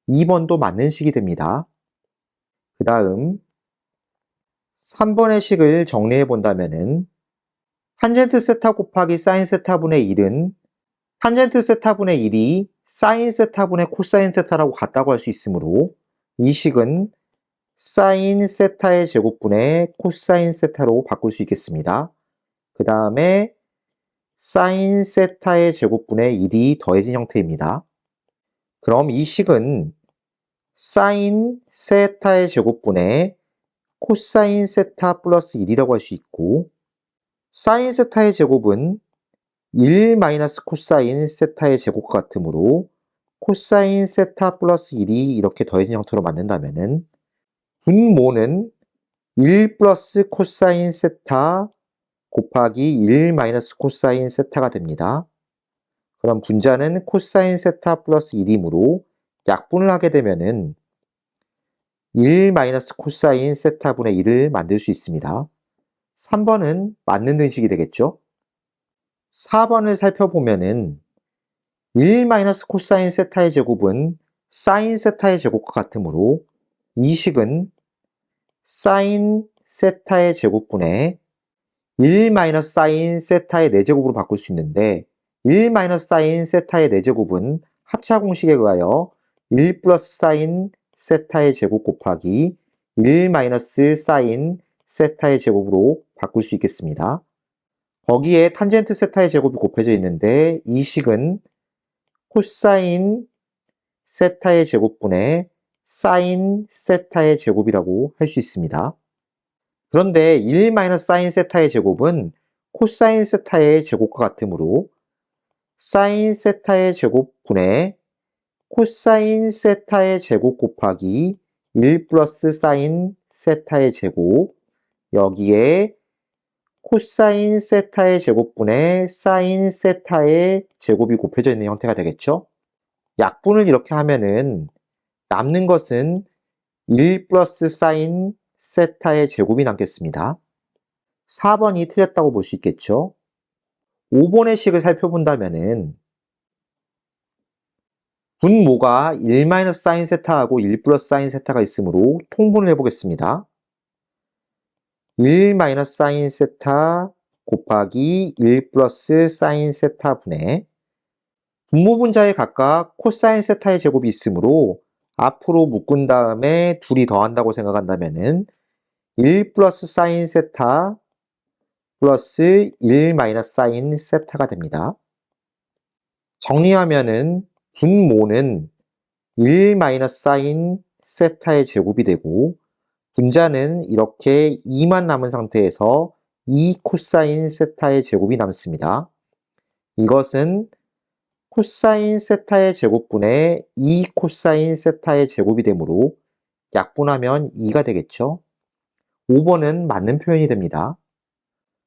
2번도 맞는 식이 됩니다. 그 다음 3번의 식을 정리해 본다면은 탄젠트 세타 곱하기 사인 세타분의 1은 탄젠트 세타분의 1이 사인 세타분의 코사인 세타라고 같다고 할 수 있으므로 이 식은 사인 세타의 제곱분의 코사인 세타로 바꿀 수 있겠습니다. 그 다음에 사인 세타의 제곱분의 1이 더해진 형태입니다. 그럼 이 식은 사인 세타의 제곱분의 코사인 세타 플러스 1이라고 할 수 있고 사인 세타의 제곱은 1 마이너스 코사인 세타의 제곱과 같으므로 코사인 세타 플러스 1이 이렇게 더해진 형태로 만든다면은 분모는 1 플러스 코사인 세타 곱하기 1 마이너스 코사인 세타가 됩니다. 그럼 분자는 코사인 세타 플러스 1이므로 약분을 하게 되면은 1 마이너스 코사인 세타분의 1을 만들 수 있습니다. 3번은 맞는 등식이 되겠죠? 4번을 살펴보면은 1 마이너스 코사인 세타의 제곱은 사인 세타의 제곱과 같으므로 이 식은 사인 세타의 제곱분의 1 마이너스 사인 세타의 4제곱으로 바꿀 수 있는데 1 마이너스 사인 세타의 4제곱은 합차 공식에 의하여 1 플러스 사인 세타의 제곱 곱하기 1 마이너스 사인 세타의 제곱으로 바꿀 수 있겠습니다. 거기에 탄젠트 세타의 제곱이 곱해져 있는데 이 식은 코사인 세타의 제곱분의 사인 세타의 제곱이라고 할 수 있습니다. 그런데 1 마이너스 사인 세타의 제곱은 코사인 세타의 제곱과 같으므로 사인 세타의 제곱분의 코사인 세타의 제곱 곱하기 1 플러스 사인 세타의 제곱, 여기에 코사인 세타의 제곱분의 사인 세타의 제곱이 곱해져 있는 형태가 되겠죠? 약분을 이렇게 하면은 남는 것은 1 플러스 사인 세타의 제곱이 남겠습니다. 4번이 틀렸다고 볼 수 있겠죠? 5번의 식을 살펴본다면은 분모가 1 마이너스 사인 세타하고 1 플러스 사인 세타가 있으므로 통분을 해보겠습니다. 1 마이너스 사인 세타 곱하기 1 플러스 사인 세타 분의 분모 분자에 각각 코사인 세타의 제곱이 있으므로 앞으로 묶은 다음에 둘이 더한다고 생각한다면은 1 플러스 사인 세타 플러스 1 마이너스 사인 세타가 됩니다. 정리하면은 분모는 1 마이너스 사인 세타의 제곱이 되고 분자는 이렇게 2만 남은 상태에서 2 코사인 세타의 제곱이 남습니다. 이것은 코사인 세타의 제곱분의 2 코사인 세타의 제곱이 되므로 약분하면 2가 되겠죠. 5번은 맞는 표현이 됩니다.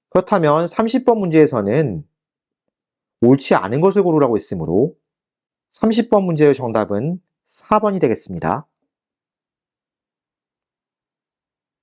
그렇다면 30번 문제에서는 옳지 않은 것을 고르라고 했으므로 30번 문제의 정답은 4번이 되겠습니다.